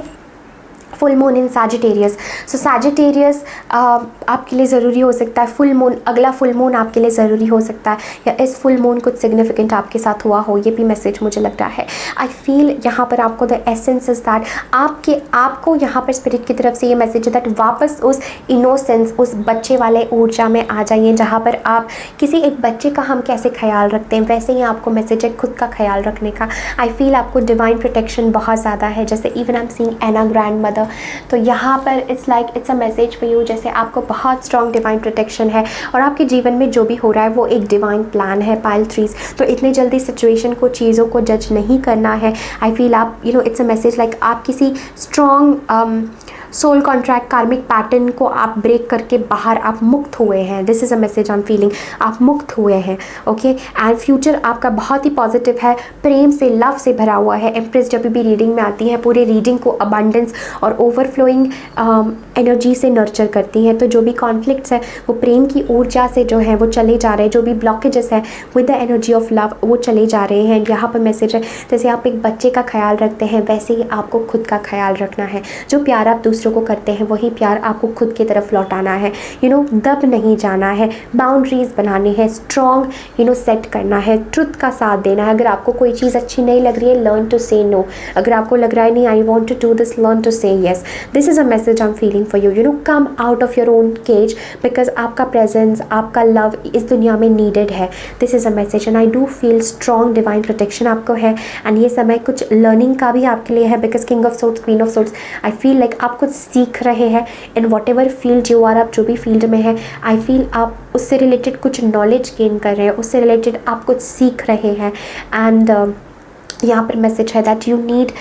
Full moon in Sagittarius, so Sagittarius आपके लिए ज़रूरी हो सकता है। फुल मून, अगला फुल मून आपके लिए ज़रूरी हो सकता है, या इस फुल मून कुछ सिग्निफिकेंट आपके साथ हुआ हो, ये भी मैसेज मुझे लग रहा है। आई फील यहाँ पर आपको द एसेंस इज दैट आपको यहाँ पर स्पिरिट की तरफ से ये मैसेज है दैट वापस उस इनोसेंस, उस बच्चे वाले ऊर्जा में आ जाइए, जहाँ पर आप किसी एक बच्चे का हम कैसे ख्याल रखते हैं, वैसे ही आपको मैसेज है खुद का ख्याल रखने का। आई फील आपको डिवाइन प्रोटेक्शन बहुत ज़्यादा है, जैसे even I am seeing an grandmother, तो यहाँ पर it's a message for you, जैसे आपको बहुत स्ट्रॉन्ग डिवाइन प्रोटेक्शन है और आपके जीवन में जो भी हो रहा है वो एक डिवाइन प्लान है पाइल 3। तो इतने जल्दी सिचुएशन को, चीज़ों को जज नहीं करना है। आई फील आप इट्स अ मैसेज लाइक आप किसी स्ट्रॉन्ग सोल कॉन्ट्रैक्ट, कार्मिक पैटर्न को आप ब्रेक करके बाहर आप मुक्त हुए हैं। This is a message I am feeling, आप मुक्त हुए हैं, ओके। एंड फ्यूचर आपका बहुत ही पॉजिटिव है, प्रेम से, लव से भरा हुआ है। एम्प्रेस जब भी रीडिंग में आती है, पूरे रीडिंग को अबंडेंस और ओवरफ्लोइंग एनर्जी से नर्चर करती हैं। तो जो भी कॉन्फ्लिक्ट्स है वो प्रेम की ऊर्जा से जो है वो चले जा रहे हैं, जो भी ब्लॉकेजेस हैं with the energy of love वो चले जा रहे हैं। यहाँ पर मैसेज है जैसे आप एक बच्चे का ख्याल रखते हैं, वैसे ही आपको खुद का ख्याल रखना है। जो प्यार आप दूसरों को करते हैं वही प्यार आपको खुद की तरफ लौटाना है। दब नहीं जाना है, बाउंड्रीज बनानी है, स्ट्रॉन्ग सेट करना है, ट्रुथ का साथ देना है। अगर आपको कोई चीज़ अच्छी नहीं लग रही है, लर्न टू से नो। अगर आपको लग रहा है नहीं I want to do this, learn to say yes. This is a message I am feeling for you. Come out of your own cage, because आपका प्रेजेंस, आपका लव इस दुनिया में नीडेड है। This is a message and I do feel strong divine protection आपको है। And ये समय कुछ लर्निंग का भी आपके लिए है, because king of swords, queen of swords, I feel like आप कुछ सीख रहे हैं in whatever field you are. आप जो भी फील्ड में है, आई फील आप उससे रिलेटेड कुछ नॉलेज गेन कर रहे हैं, उससे रिलेटेड आप कुछ सीख रहे हैं। एंड यहाँ पर मैसेज है that you need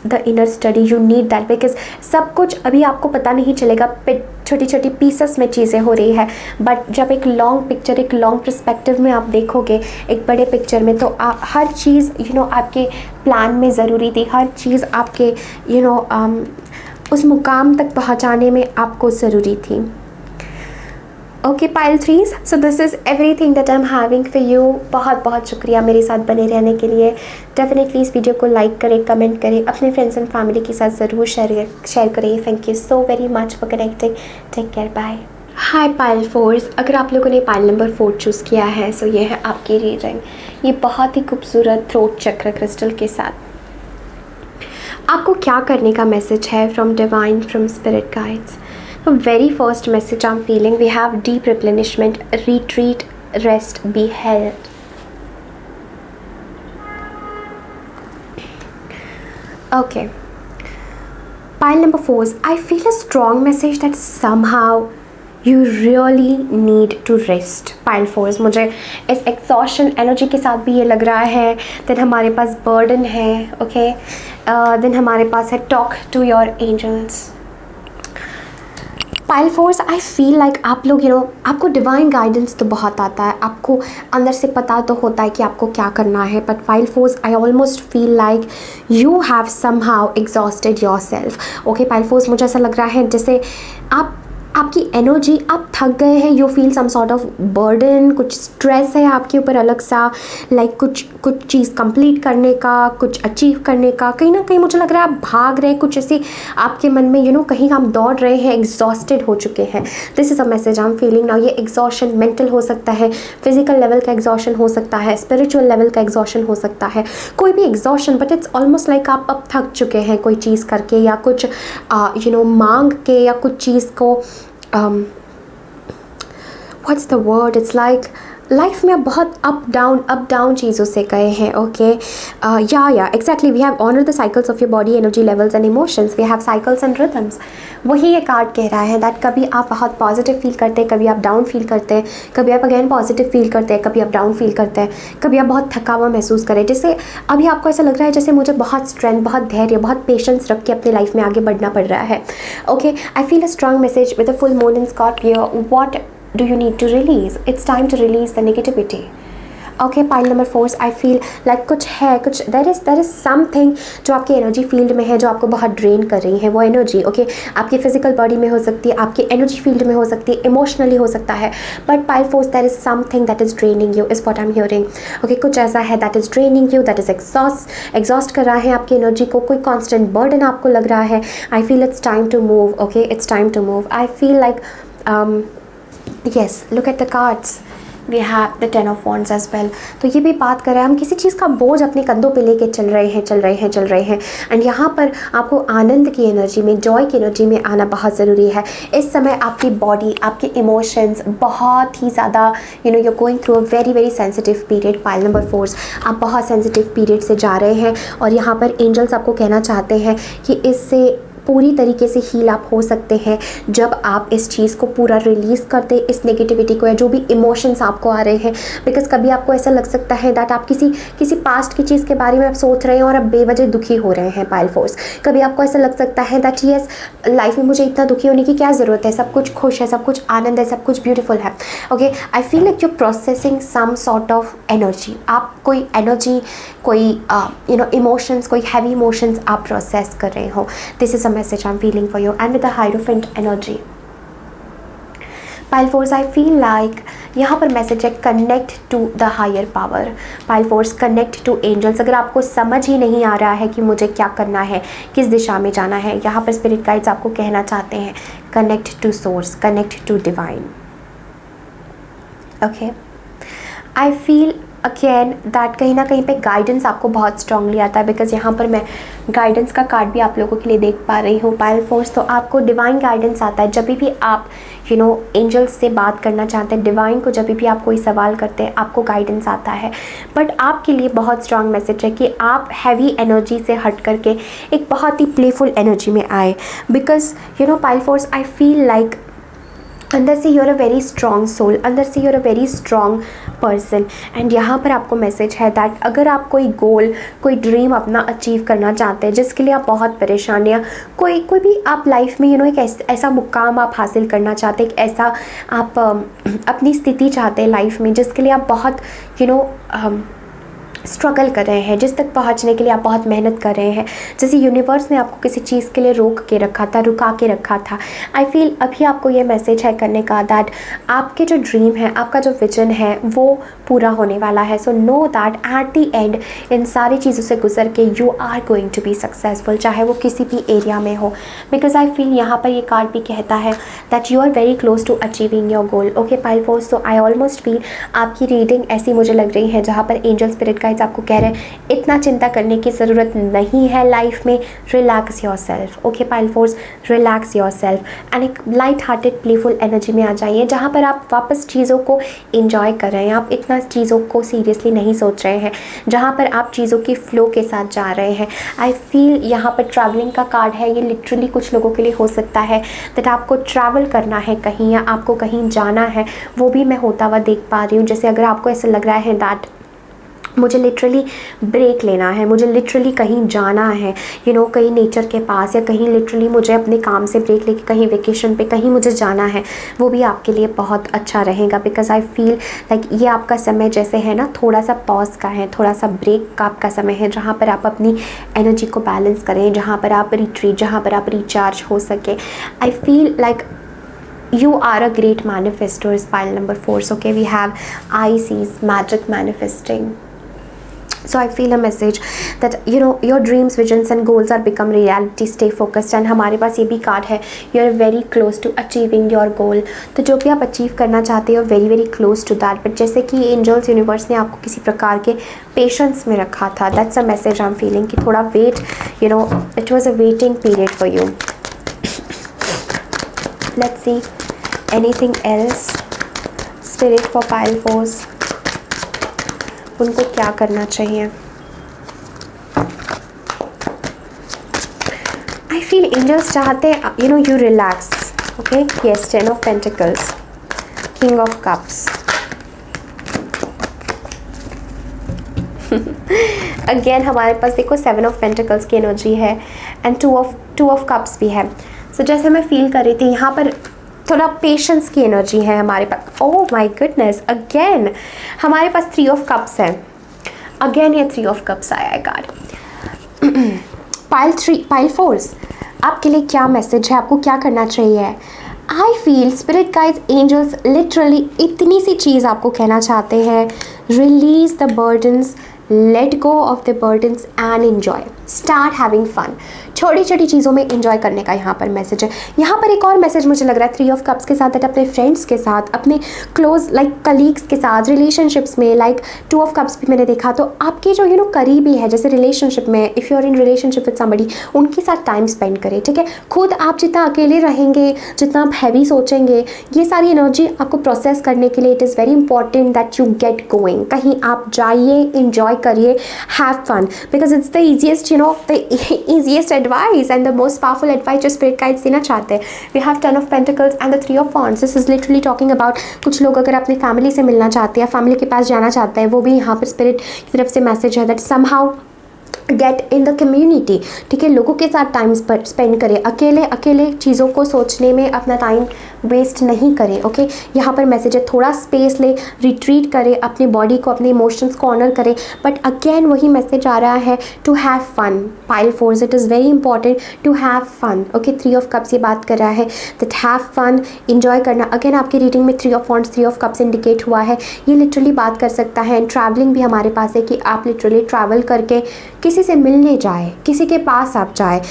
the inner study, you need that, because सब कुछ अभी आपको पता नहीं चलेगा, छोटी छोटी पीसेस में चीज़ें हो रही है, बट जब एक लॉन्ग पिक्चर, एक लॉन्ग पर्सपेक्टिव में आप देखोगे, एक बड़े पिक्चर में, तो हर चीज़ आपके प्लान में ज़रूरी थी, हर चीज़ आपके उस मुकाम तक पहुँचाने में आपको ज़रूरी थी। Okay pile 3, so this is everything that I am having for you. बहुत बहुत शुक्रिया मेरे साथ बने रहने के लिए। डेफिनेटली इस वीडियो को लाइक करें, कमेंट करें, अपने फ्रेंड्स एंड फैमिली के साथ ज़रूर शेयर करें। Thank you so very much for connecting. Take care, bye. Hi pile 4, अगर आप लोगों ने पाइल नंबर 4 चूज़ किया है, सो ये है आपकी रीडिंग। ये बहुत ही खूबसूरत थ्रोट चक्र क्रिस्टल के साथ। आपको क्या करने का मैसेज है from divine, from spirit guides? तो very first message I am feeling, we have deep replenishment, retreat, rest, be held. Okay. Pile number 4 is, I feel a strong message that somehow you really need to rest. Pile 4 is, मुझे इस exhaustion energy के साथ भी ये लग रहा है. Then हमारे पास burden है, okay. Then हमारे पास है talk to your angels. Pile four, I feel like आप लोग आपको डिवाइन गाइडेंस तो बहुत आता है, आपको अंदर से पता तो होता है कि आपको क्या करना है, but pile four I almost feel like you have somehow exhausted your self. Okay pile force, मुझे ऐसा लग रहा है जैसे आपकी एनर्जी, आप थक गए हैं, you feel some sort of burden, कुछ स्ट्रेस है आपके ऊपर अलग सा, लाइक कुछ चीज़ कंप्लीट करने का, कुछ अचीव करने का, कहीं ना कहीं मुझे लग रहा है आप भाग रहे हैं, कुछ ऐसी आपके मन में कहीं आप दौड़ रहे हैं, एग्जॉस्टेड हो चुके हैं. This is a message I am feeling now. ये एग्जॉशन मेंटल हो सकता है, फिजिकल लेवल का एग्जॉशन हो सकता है, स्पिरिचुअल लेवल का एग्जॉशन हो सकता है, कोई भी exhaustion, but it's almost like आप अब थक चुके हैं कोई चीज़ करके, या कुछ मांग के, या कुछ चीज़ को what's the word, it's like life में बहुत अप डाउन चीज़ों से गए हैं. ओके या exactly, we have honour the cycles of your body, energy levels and emotions, we have cycles and rhythms. वही ये कार्ड कह रहा है दैट कभी आप बहुत पॉजिटिव फील करते हैं, कभी आप डाउन फील करते हैं, कभी आप अगेन पॉजिटिव फील करते हैं, कभी आप डाउन फील करते हैं, कभी आप बहुत थका हुआ महसूस करें. जैसे अभी आपको ऐसा लग रहा है जैसे मुझे बहुत स्ट्रेंथ, बहुत धैर्य, बहुत पेशेंस रख के अपनी लाइफ में आगे बढ़ना पड़ रहा है. Okay, I feel a strong message with a full moon in Scorpio. What do you need to release? It's time to release the negativity. Okay, pile number 4, I feel like कुछ there is something जो आपके energy field में है, जो आपको बहुत drain कर रही है वो एनर्जी. ओके, आपकी फिजिकल बॉडी में हो सकती है, आपकी एनर्जी फील्ड में हो सकती है, इमोशनली हो सकता है, but pile 4, there is something that is draining you is what I'm hearing. Okay, कुछ ऐसा है that is draining you, that is exhaust कर रहा है आपकी एनर्जी को, कोई constant burden आपको लग रहा है. I feel it's time to move. Okay, it's time to move. I feel like yes, look at the cards. We have the 10 of Wands as well. तो ये भी बात कर रहे हैं हम किसी चीज़ का बोझ अपने कंधों पे लेके चल रहे हैं एंड यहाँ पर आपको आनंद की एनर्जी में, जॉय की एनर्जी में आना बहुत ज़रूरी है. इस समय आपकी बॉडी, आपके इमोशंस बहुत ही ज़्यादा you're going through a very very sensitive period. Pile number 4, आप बहुत सेंसिटिव पीरियड से जा रहे हैं और यहाँ पर एंजल्स आपको कहना चाहते हैं कि इससे पूरी तरीके से हील आप हो सकते हैं जब आप इस चीज़ को पूरा रिलीज़ करते, इस नेगेटिविटी को, या जो भी इमोशंस आपको आ रहे हैं. बिकॉज कभी आपको ऐसा लग सकता है दैट आप किसी पास्ट की चीज़ के बारे में आप सोच रहे हैं और आप बेवजह दुखी हो रहे हैं. पाइल 4, कभी आपको ऐसा लग सकता है दैट यस, लाइफ में मुझे इतना दुखी होने की क्या ज़रूरत है, सब कुछ खुश है, सब कुछ आनंद है, सब कुछ ब्यूटीफुल है. Okay, I feel like you processing some sort of energy. आप कोई एनर्जी, कोई इमोशंस, कोई हैवी इमोशंस आप प्रोसेस कर रहे हो. This is message I'm feeling for you, and with the Hierophant energy. Pile 4, I feel like यहाँ पर मैसेज है connect to the higher power. Pile 4, connect to angels. अगर आपको समझ ही नहीं आ रहा है कि मुझे क्या करना है, किस दिशा में जाना है, यहाँ पर स्पिरिट गाइड्स आपको कहना चाहते हैं connect to source, connect to divine. Okay, I feel again that कहीं ना कहीं पे गाइडेंस आपको बहुत स्ट्रांगली आता है. बिकॉज यहाँ पर मैं गाइडेंस का कार्ड भी आप लोगों के लिए देख पा रही हूँ. पाइल 4, तो आपको डिवाइन गाइडेंस आता है जब भी आप एंजल्स से बात करना चाहते हैं, डिवाइन को जब भी आप कोई सवाल करते हैं, आपको गाइडेंस आता है. बट आपके लिए बहुत स्ट्रांग मैसेज है कि आप हैवी एनर्जी से हट करके एक बहुत ही प्लेफुल एनर्जी में आए. Because pile 4, I feel like अंदर से you're a very strong soul, अंदर से you're a very strong person. And यहाँ पर आपको मैसेज है दैट अगर आप कोई गोल, कोई ड्रीम अपना अचीव करना चाहते हैं जिसके लिए आप बहुत परेशान, या कोई भी आप लाइफ में एक ऐसा मुकाम आप हासिल करना चाहते हैं, एक ऐसा आप अपनी स्थिति चाहते हैं लाइफ में जिसके लिए आप बहुत स्ट्रगल कर रहे हैं, जिस तक पहुंचने के लिए आप बहुत मेहनत कर रहे हैं, जैसे यूनिवर्स ने आपको किसी चीज़ के लिए रुका के रखा था. आई फील अभी आपको ये मैसेज है करने का दैट आपके जो ड्रीम है, आपका जो विजन है वो पूरा होने वाला है. So know that at the end इन सारी चीज़ों से गुजर के you are going to be successful, चाहे वो किसी भी एरिया में हो. बिकॉज आई फील यहाँ पर ये कार्ड भी कहता है that you are very close to achieving your goal. Okay pile 4, so I almost feel आपकी रीडिंग ऐसी मुझे लग रही है जहाँ पर एंजल स्पिरिट का गाइड्स आपको कह रहे हैं इतना चिंता करने की ज़रूरत नहीं है लाइफ में, relax your self. Okay pile force, relax yourself and एक लाइट हार्टेड प्लेफुल एनर्जी में आ जाइए जहाँ पर आप वापस चीज़ों को इंजॉय कर रहे हैं, आप इतना चीज़ों को सीरियसली नहीं सोच रहे हैं, जहाँ पर आप चीज़ों की फ़्लो के साथ जा रहे हैं। आई फील यहाँ पर ट्रैवलिंग का कार्ड है, ये लिटरली कुछ लोगों के लिए हो सकता है दैट आपको ट्रैवल करना है कहीं या आपको कहीं जाना है, वो भी मैं होता हुआ देख पा रही हूँ। जैसे अगर आपको ऐसा लग रहा है दैट मुझे लिटरली ब्रेक लेना है, मुझे लिटरली कहीं जाना है, कहीं नेचर के पास, या कहीं लिटरली मुझे अपने काम से ब्रेक लेके कहीं वेकेशन पे कहीं मुझे जाना है, वो भी आपके लिए बहुत अच्छा रहेगा। बिकॉज आई फील लाइक ये आपका समय जैसे है ना, थोड़ा सा पॉज का है, थोड़ा सा ब्रेक का आपका समय है, जहाँ पर आप अपनी एनर्जी को बैलेंस करें, जहाँ पर आप रिट्रीट, जहाँ पर आप रिचार्ज हो सके। आई feel like you are a great manifestor is pile number 4. So okay, we have ICs, magic manifesting. So I feel a message that your dreams, visions and goals are become reality. Stay focused. And हमारे पास ये भी card है, you are very close to achieving your goal. तो जो भी आप achieve करना चाहते हो, very very close to that. But जैसे कि एंजल्स यूनिवर्स ने आपको किसी प्रकार के पेशेंस में रखा था, that's a message I'm feeling कि थोड़ा wait, it was a waiting period for you. Let's see anything else. Spirit for pile force, उनको क्या करना चाहिए? आई फील एंजल्स चाहते हैं you relax. Okay yes, 10 of pentacles, king of cups. Again हमारे पास देखो 7 ऑफ पेंटिकल्स की energy है एंड 2 ऑफ कप्स भी है। सो जैसे मैं फील कर रही थी यहाँ पर थोड़ा पेशेंस की एनर्जी है हमारे पास। ओह माय गुडनेस, अगेन हमारे पास 3 ऑफ कप्स है, अगेन ये 3 ऑफ कप्स आया है कार्ड। पाइल फोर्स, आपके लिए क्या मैसेज है, आपको क्या करना चाहिए? I feel spirit guides, angels literally इतनी सी चीज़ आपको कहना चाहते हैं, release the burdens, let go of the burdens and enjoy, start having fun. छोटी छोटी चीज़ों में इंजॉय करने का यहाँ पर मैसेज है। यहाँ पर एक और मैसेज मुझे लग रहा है 3 ऑफ कप्स के साथ, दैट अपने फ्रेंड्स के साथ, अपने क्लोज लाइक कलीग्स के साथ, रिलेशनशिप्स में, लाइक 2 ऑफ कप्स भी मैंने देखा। तो आपके जो करीबी है, जैसे रिलेशनशिप में, if you are in relationship with somebody, उनके साथ टाइम स्पेंड करें। ठीक है, खुद आप जितना अकेले रहेंगे, जितना आप हैवी सोचेंगे, ये सारी एनर्जी आपको प्रोसेस करने के लिए it is very important that you get going. कहीं आप जाइए, इंजॉय करिए, have fun, because it's the easiest the easiest advice and the most powerful advice जो spirit guides देना चाहते हैं। We have 10 of Pentacles and the 3 of Wands. This is literally talking about कुछ लोग अगर अपनी फैमिली से मिलना चाहते हैं, फैमिली के पास जाना चाहते हैं, वो भी यहाँ पर स्पिरिट की तरफ से मैसेज है that somehow get in the community. ठीक है, लोगों के साथ टाइम स्पेंड करें, अकेले चीज़ों को सोचने में अपना टाइम वेस्ट नहीं करें। ओके यहाँ पर मैसेज है थोड़ा स्पेस ले, रिट्रीट करें, अपनी बॉडी को, अपने इमोशंस को ऑनर करें। बट अगेन वही मैसेज आ रहा है to have fun. Pile four, it is very important to have fun. Okay 3 of cups ये बात कर रहा है दैट हैव फन, इंजॉय करना। अगेन आपकी रीडिंग में 3 of wands, 3 of cups indicate हुआ है, ये लिटरली बात कर सकता है। एंड ट्रैवलिंग भी हमारे पास है कि आप लिटरली ट्रैवल करके किसी से मिलने जाए, किसी के पास आप जाए,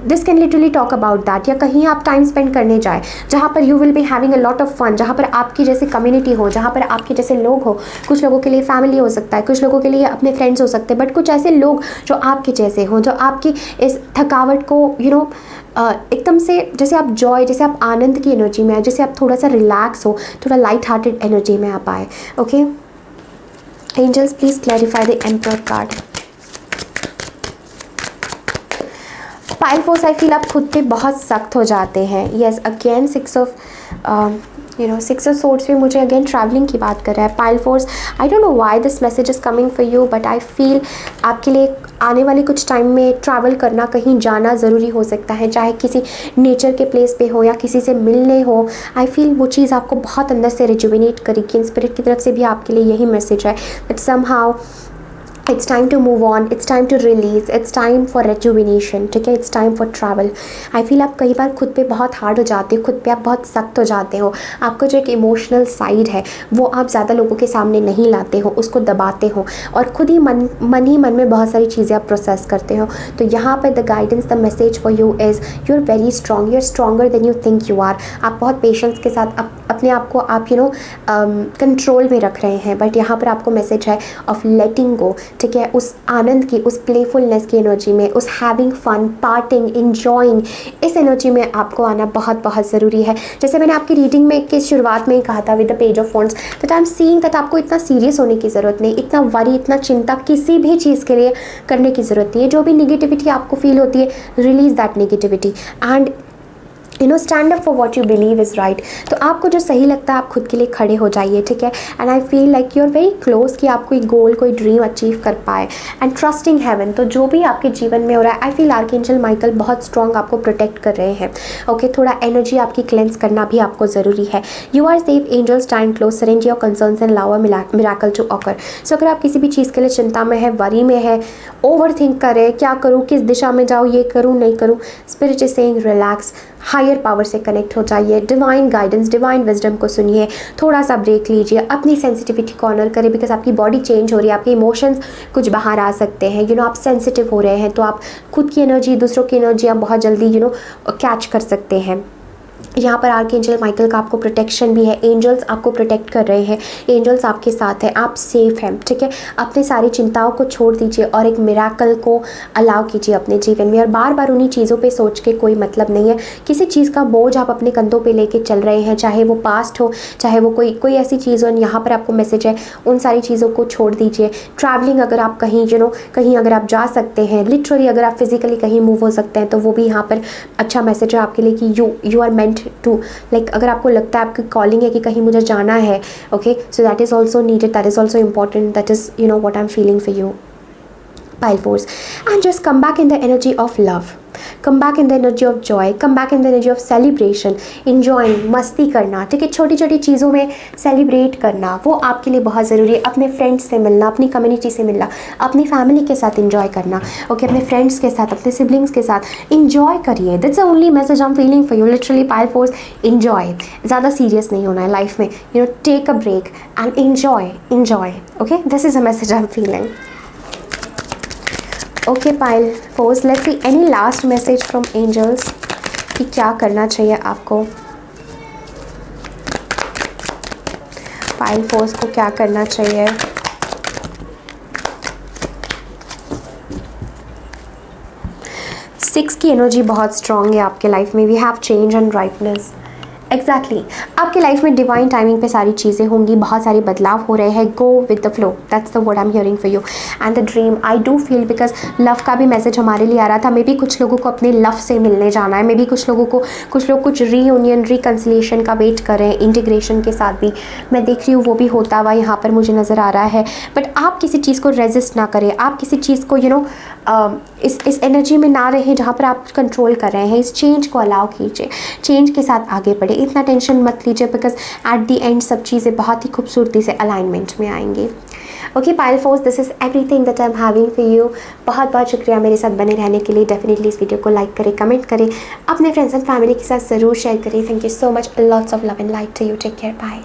this can literally talk about that. या कहीं आप टाइम स्पेंड करने जाए जहाँ पर you will be having a lot of fun, जहाँ पर आपकी जैसे कम्युनिटी हो, जहाँ पर आपके जैसे लोग हो। कुछ लोगों के लिए फैमिली हो सकता है, कुछ लोगों के लिए अपने फ्रेंड्स हो सकते हैं, बट कुछ ऐसे लोग जो आपके जैसे हों, जो आपकी इस थकावट को एकदम से, जैसे आप जॉय, जैसे आप आनंद की एनर्जी में आए, जैसे आप थोड़ा सा रिलैक्स हो, थोड़ा लाइट हार्टेड एनर्जी में आप आए। Okay angels please clarify the emperor card. Pile four, I feel आप खुद पे बहुत सख्त हो जाते हैं। येस अगेन 6 ऑफ सोर्ड्स भी मुझे अगेन ट्रैवलिंग की बात कर रहा है। Pile four, I don't know why this message is coming for you, but I feel आपके लिए आने वाले कुछ टाइम में ट्रैवल करना, कहीं जाना ज़रूरी हो सकता है, चाहे किसी नेचर के प्लेस पे हो या किसी से मिलने हो। आई फील वो चीज़ आपको बहुत अंदर से रिजुविनेट करेगी। स्पिरिट की तरफ से भी आपके लिए यही मैसेज है that somehow it's time to move on, it's time to release, it's time for rejuvenation। ठीक है, it's time for travel। I feel आप कई बार खुद पे बहुत हार्ड हो जाते हो, खुद पे आप बहुत सख्त हो जाते हो। आपका जो एक इमोशनल साइड है वो आप ज़्यादा लोगों के सामने नहीं लाते हो, उसको दबाते हो और खुद ही मन में बहुत सारी चीज़ें आप प्रोसेस करते हो। तो यहाँ पर the guidance, the message for you is you are very strong, you are stronger than you think you are. आप बहुत पेशेंस के साथ अपने आप को आप कंट्रोल में रख रहे हैं, बट यहाँ पर आपको मैसेज है ऑफ लेटिंग गो, ठीक है, उस आनंद की, उस प्लेफुलनेस की एनर्जी में, उस हैविंग फन, पार्टिंग, इंजॉइंग, इस एनर्जी में आपको आना बहुत बहुत ज़रूरी है। जैसे मैंने आपकी रीडिंग में की शुरुआत में ही कहा था with the page of wands, that I am seeing that आपको इतना सीरियस होने की ज़रूरत नहीं, इतना वरी, इतना चिंता किसी भी चीज़ के लिए करने की ज़रूरत नहीं है। जो भी निगेटिविटी आपको फील होती है, release that negativity and stand up for what you believe is right. तो आपको जो सही लगता है आप खुद के लिए खड़े हो जाइए, ठीक है। And I feel like you are very close कि आप कोई गोल, कोई ड्रीम अचीव कर पाए एंड ट्रस्टिंग हेवन। तो जो भी आपके जीवन में हो रहा है, आई फील आर्कएंजल माइकल बहुत स्ट्रॉन्ग आपको प्रोटेक्ट कर रहे हैं। ओके, थोड़ा एनर्जी आपकी क्लेंस करना भी आपको ज़रूरी है। You are safe, angel stand close, surrender your concerns and allow a miracle to occur. So अगर आप किसी भी चीज़ के लिए चिंता में है, वरी में है, ओवर थिंक करें, क्या करूँ, किस दिशा में जाऊँ, ये करूँ नहीं करूँ, spirit is saying relax, higher power से कनेक्ट हो जाइए, डिवाइन गाइडेंस, डिवाइन विजडम को सुनिए, थोड़ा सा ब्रेक लीजिए, अपनी सेंसिटिविटी को ऑनर करें, बिकॉज आपकी बॉडी चेंज हो रही है, आपके इमोशंस कुछ बाहर आ सकते हैं, आप सेंसिटिव हो रहे हैं, तो आप खुद की एनर्जी, दूसरों की एनर्जी आप बहुत जल्दी कैच कर सकते हैं। यहाँ पर आर्कएंजल माइकल का आपको प्रोटेक्शन भी है, एंजल्स आपको प्रोटेक्ट कर रहे हैं, एंजल्स आपके साथ हैं, आप सेफ हैं, ठीक है। अपनी सारी चिंताओं को छोड़ दीजिए और एक मिरेकल को अलाउ कीजिए अपने जीवन में। और बार बार उन्हीं चीज़ों पे सोच के कोई मतलब नहीं है। किसी चीज़ का बोझ आप अपने कंधों पे लेके चल रहे हैं, चाहे वो पास्ट हो, चाहे वो कोई ऐसी चीज़ हो, यहाँ पर आपको मैसेज है उन सारी चीज़ों को छोड़ दीजिए। ट्रैवलिंग अगर आप कहीं कहीं अगर आप जा सकते हैं, लिटरली अगर आप फिजिकली कहीं मूव हो सकते हैं, तो वो भी यहाँ पर अच्छा मैसेज है आपके लिए कि you are meant to, like अगर आपको लगता है आपकी कॉलिंग है कि कहीं मुझे जाना है, okay, so that is also needed, that is also important, that is what I am feeling for you pile force, and just come back in the energy of love, come back in the energy of joy, come back in the energy of celebration, enjoying, मस्ती करना, ठीक है, छोटी छोटी चीज़ों में celebrate करना, वो आपके लिए बहुत ज़रूरी है। अपने फ्रेंड्स से मिलना, अपनी कम्युनिटी से मिलना, अपनी फैमिली के साथ इंजॉय करना, ओके, अपने फ्रेंड्स के साथ, अपने सिबलिंग्स के साथ इंजॉय करिए। That's the only message I am feeling for you, literally pile four, enjoy, ज़्यादा सीरियस नहीं होना है लाइफ में, take a break and enjoy, okay, this is a message I am feeling. Okay pile four, let's see any last message from angels कि क्या करना चाहिए आपको। पाइल फोर्स को क्या करना चाहिए। सिक्स की एनर्जी बहुत स्ट्रॉन्ग है आपके लाइफ में। We have change and rightness, exactly आपके लाइफ में डिवाइन टाइमिंग पे सारी चीज़ें होंगी, बहुत सारे बदलाव हो रहे हैं। गो with the flow, that's the word I am hearing for you. And the dream, I do feel, because love का भी मैसेज हमारे लिए आ रहा था। मे बी कुछ लोगों को अपने लव से मिलने जाना है, मे बी कुछ लोग कुछ रीयूनियन, रिकन्सिलिएशन का वेट कर रहे हैं, इंटीग्रेशन के साथ भी मैं देख रही हूँ वो भी होता हुआ यहाँ पर मुझे नज़र आ रहा है। बट आप किसी चीज़ को रेजिस्ट ना करें, आप किसी चीज़ को इस एनर्जी में ना रहें जहाँ पर आप कंट्रोल कर रहे हैं। इस चेंज को अलाउ कीजिए, चेंज के साथ आगे बढ़े, इतना टेंशन मत लीजिए, बिकॉज एट द एंड सब चीज़ें बहुत ही खूबसूरती से अलाइनमेंट में आएंगी। Okay pile force, this is everything that I am having for you. बहुत बहुत शुक्रिया मेरे साथ बने रहने के लिए। डेफिनेटली इस वीडियो को लाइक करें, कमेंट करें, अपने फ्रेंड्स एंड फैमिली के साथ ज़रूर शेयर करें। Thank you so much, lots of love and light to you. Take care, bye.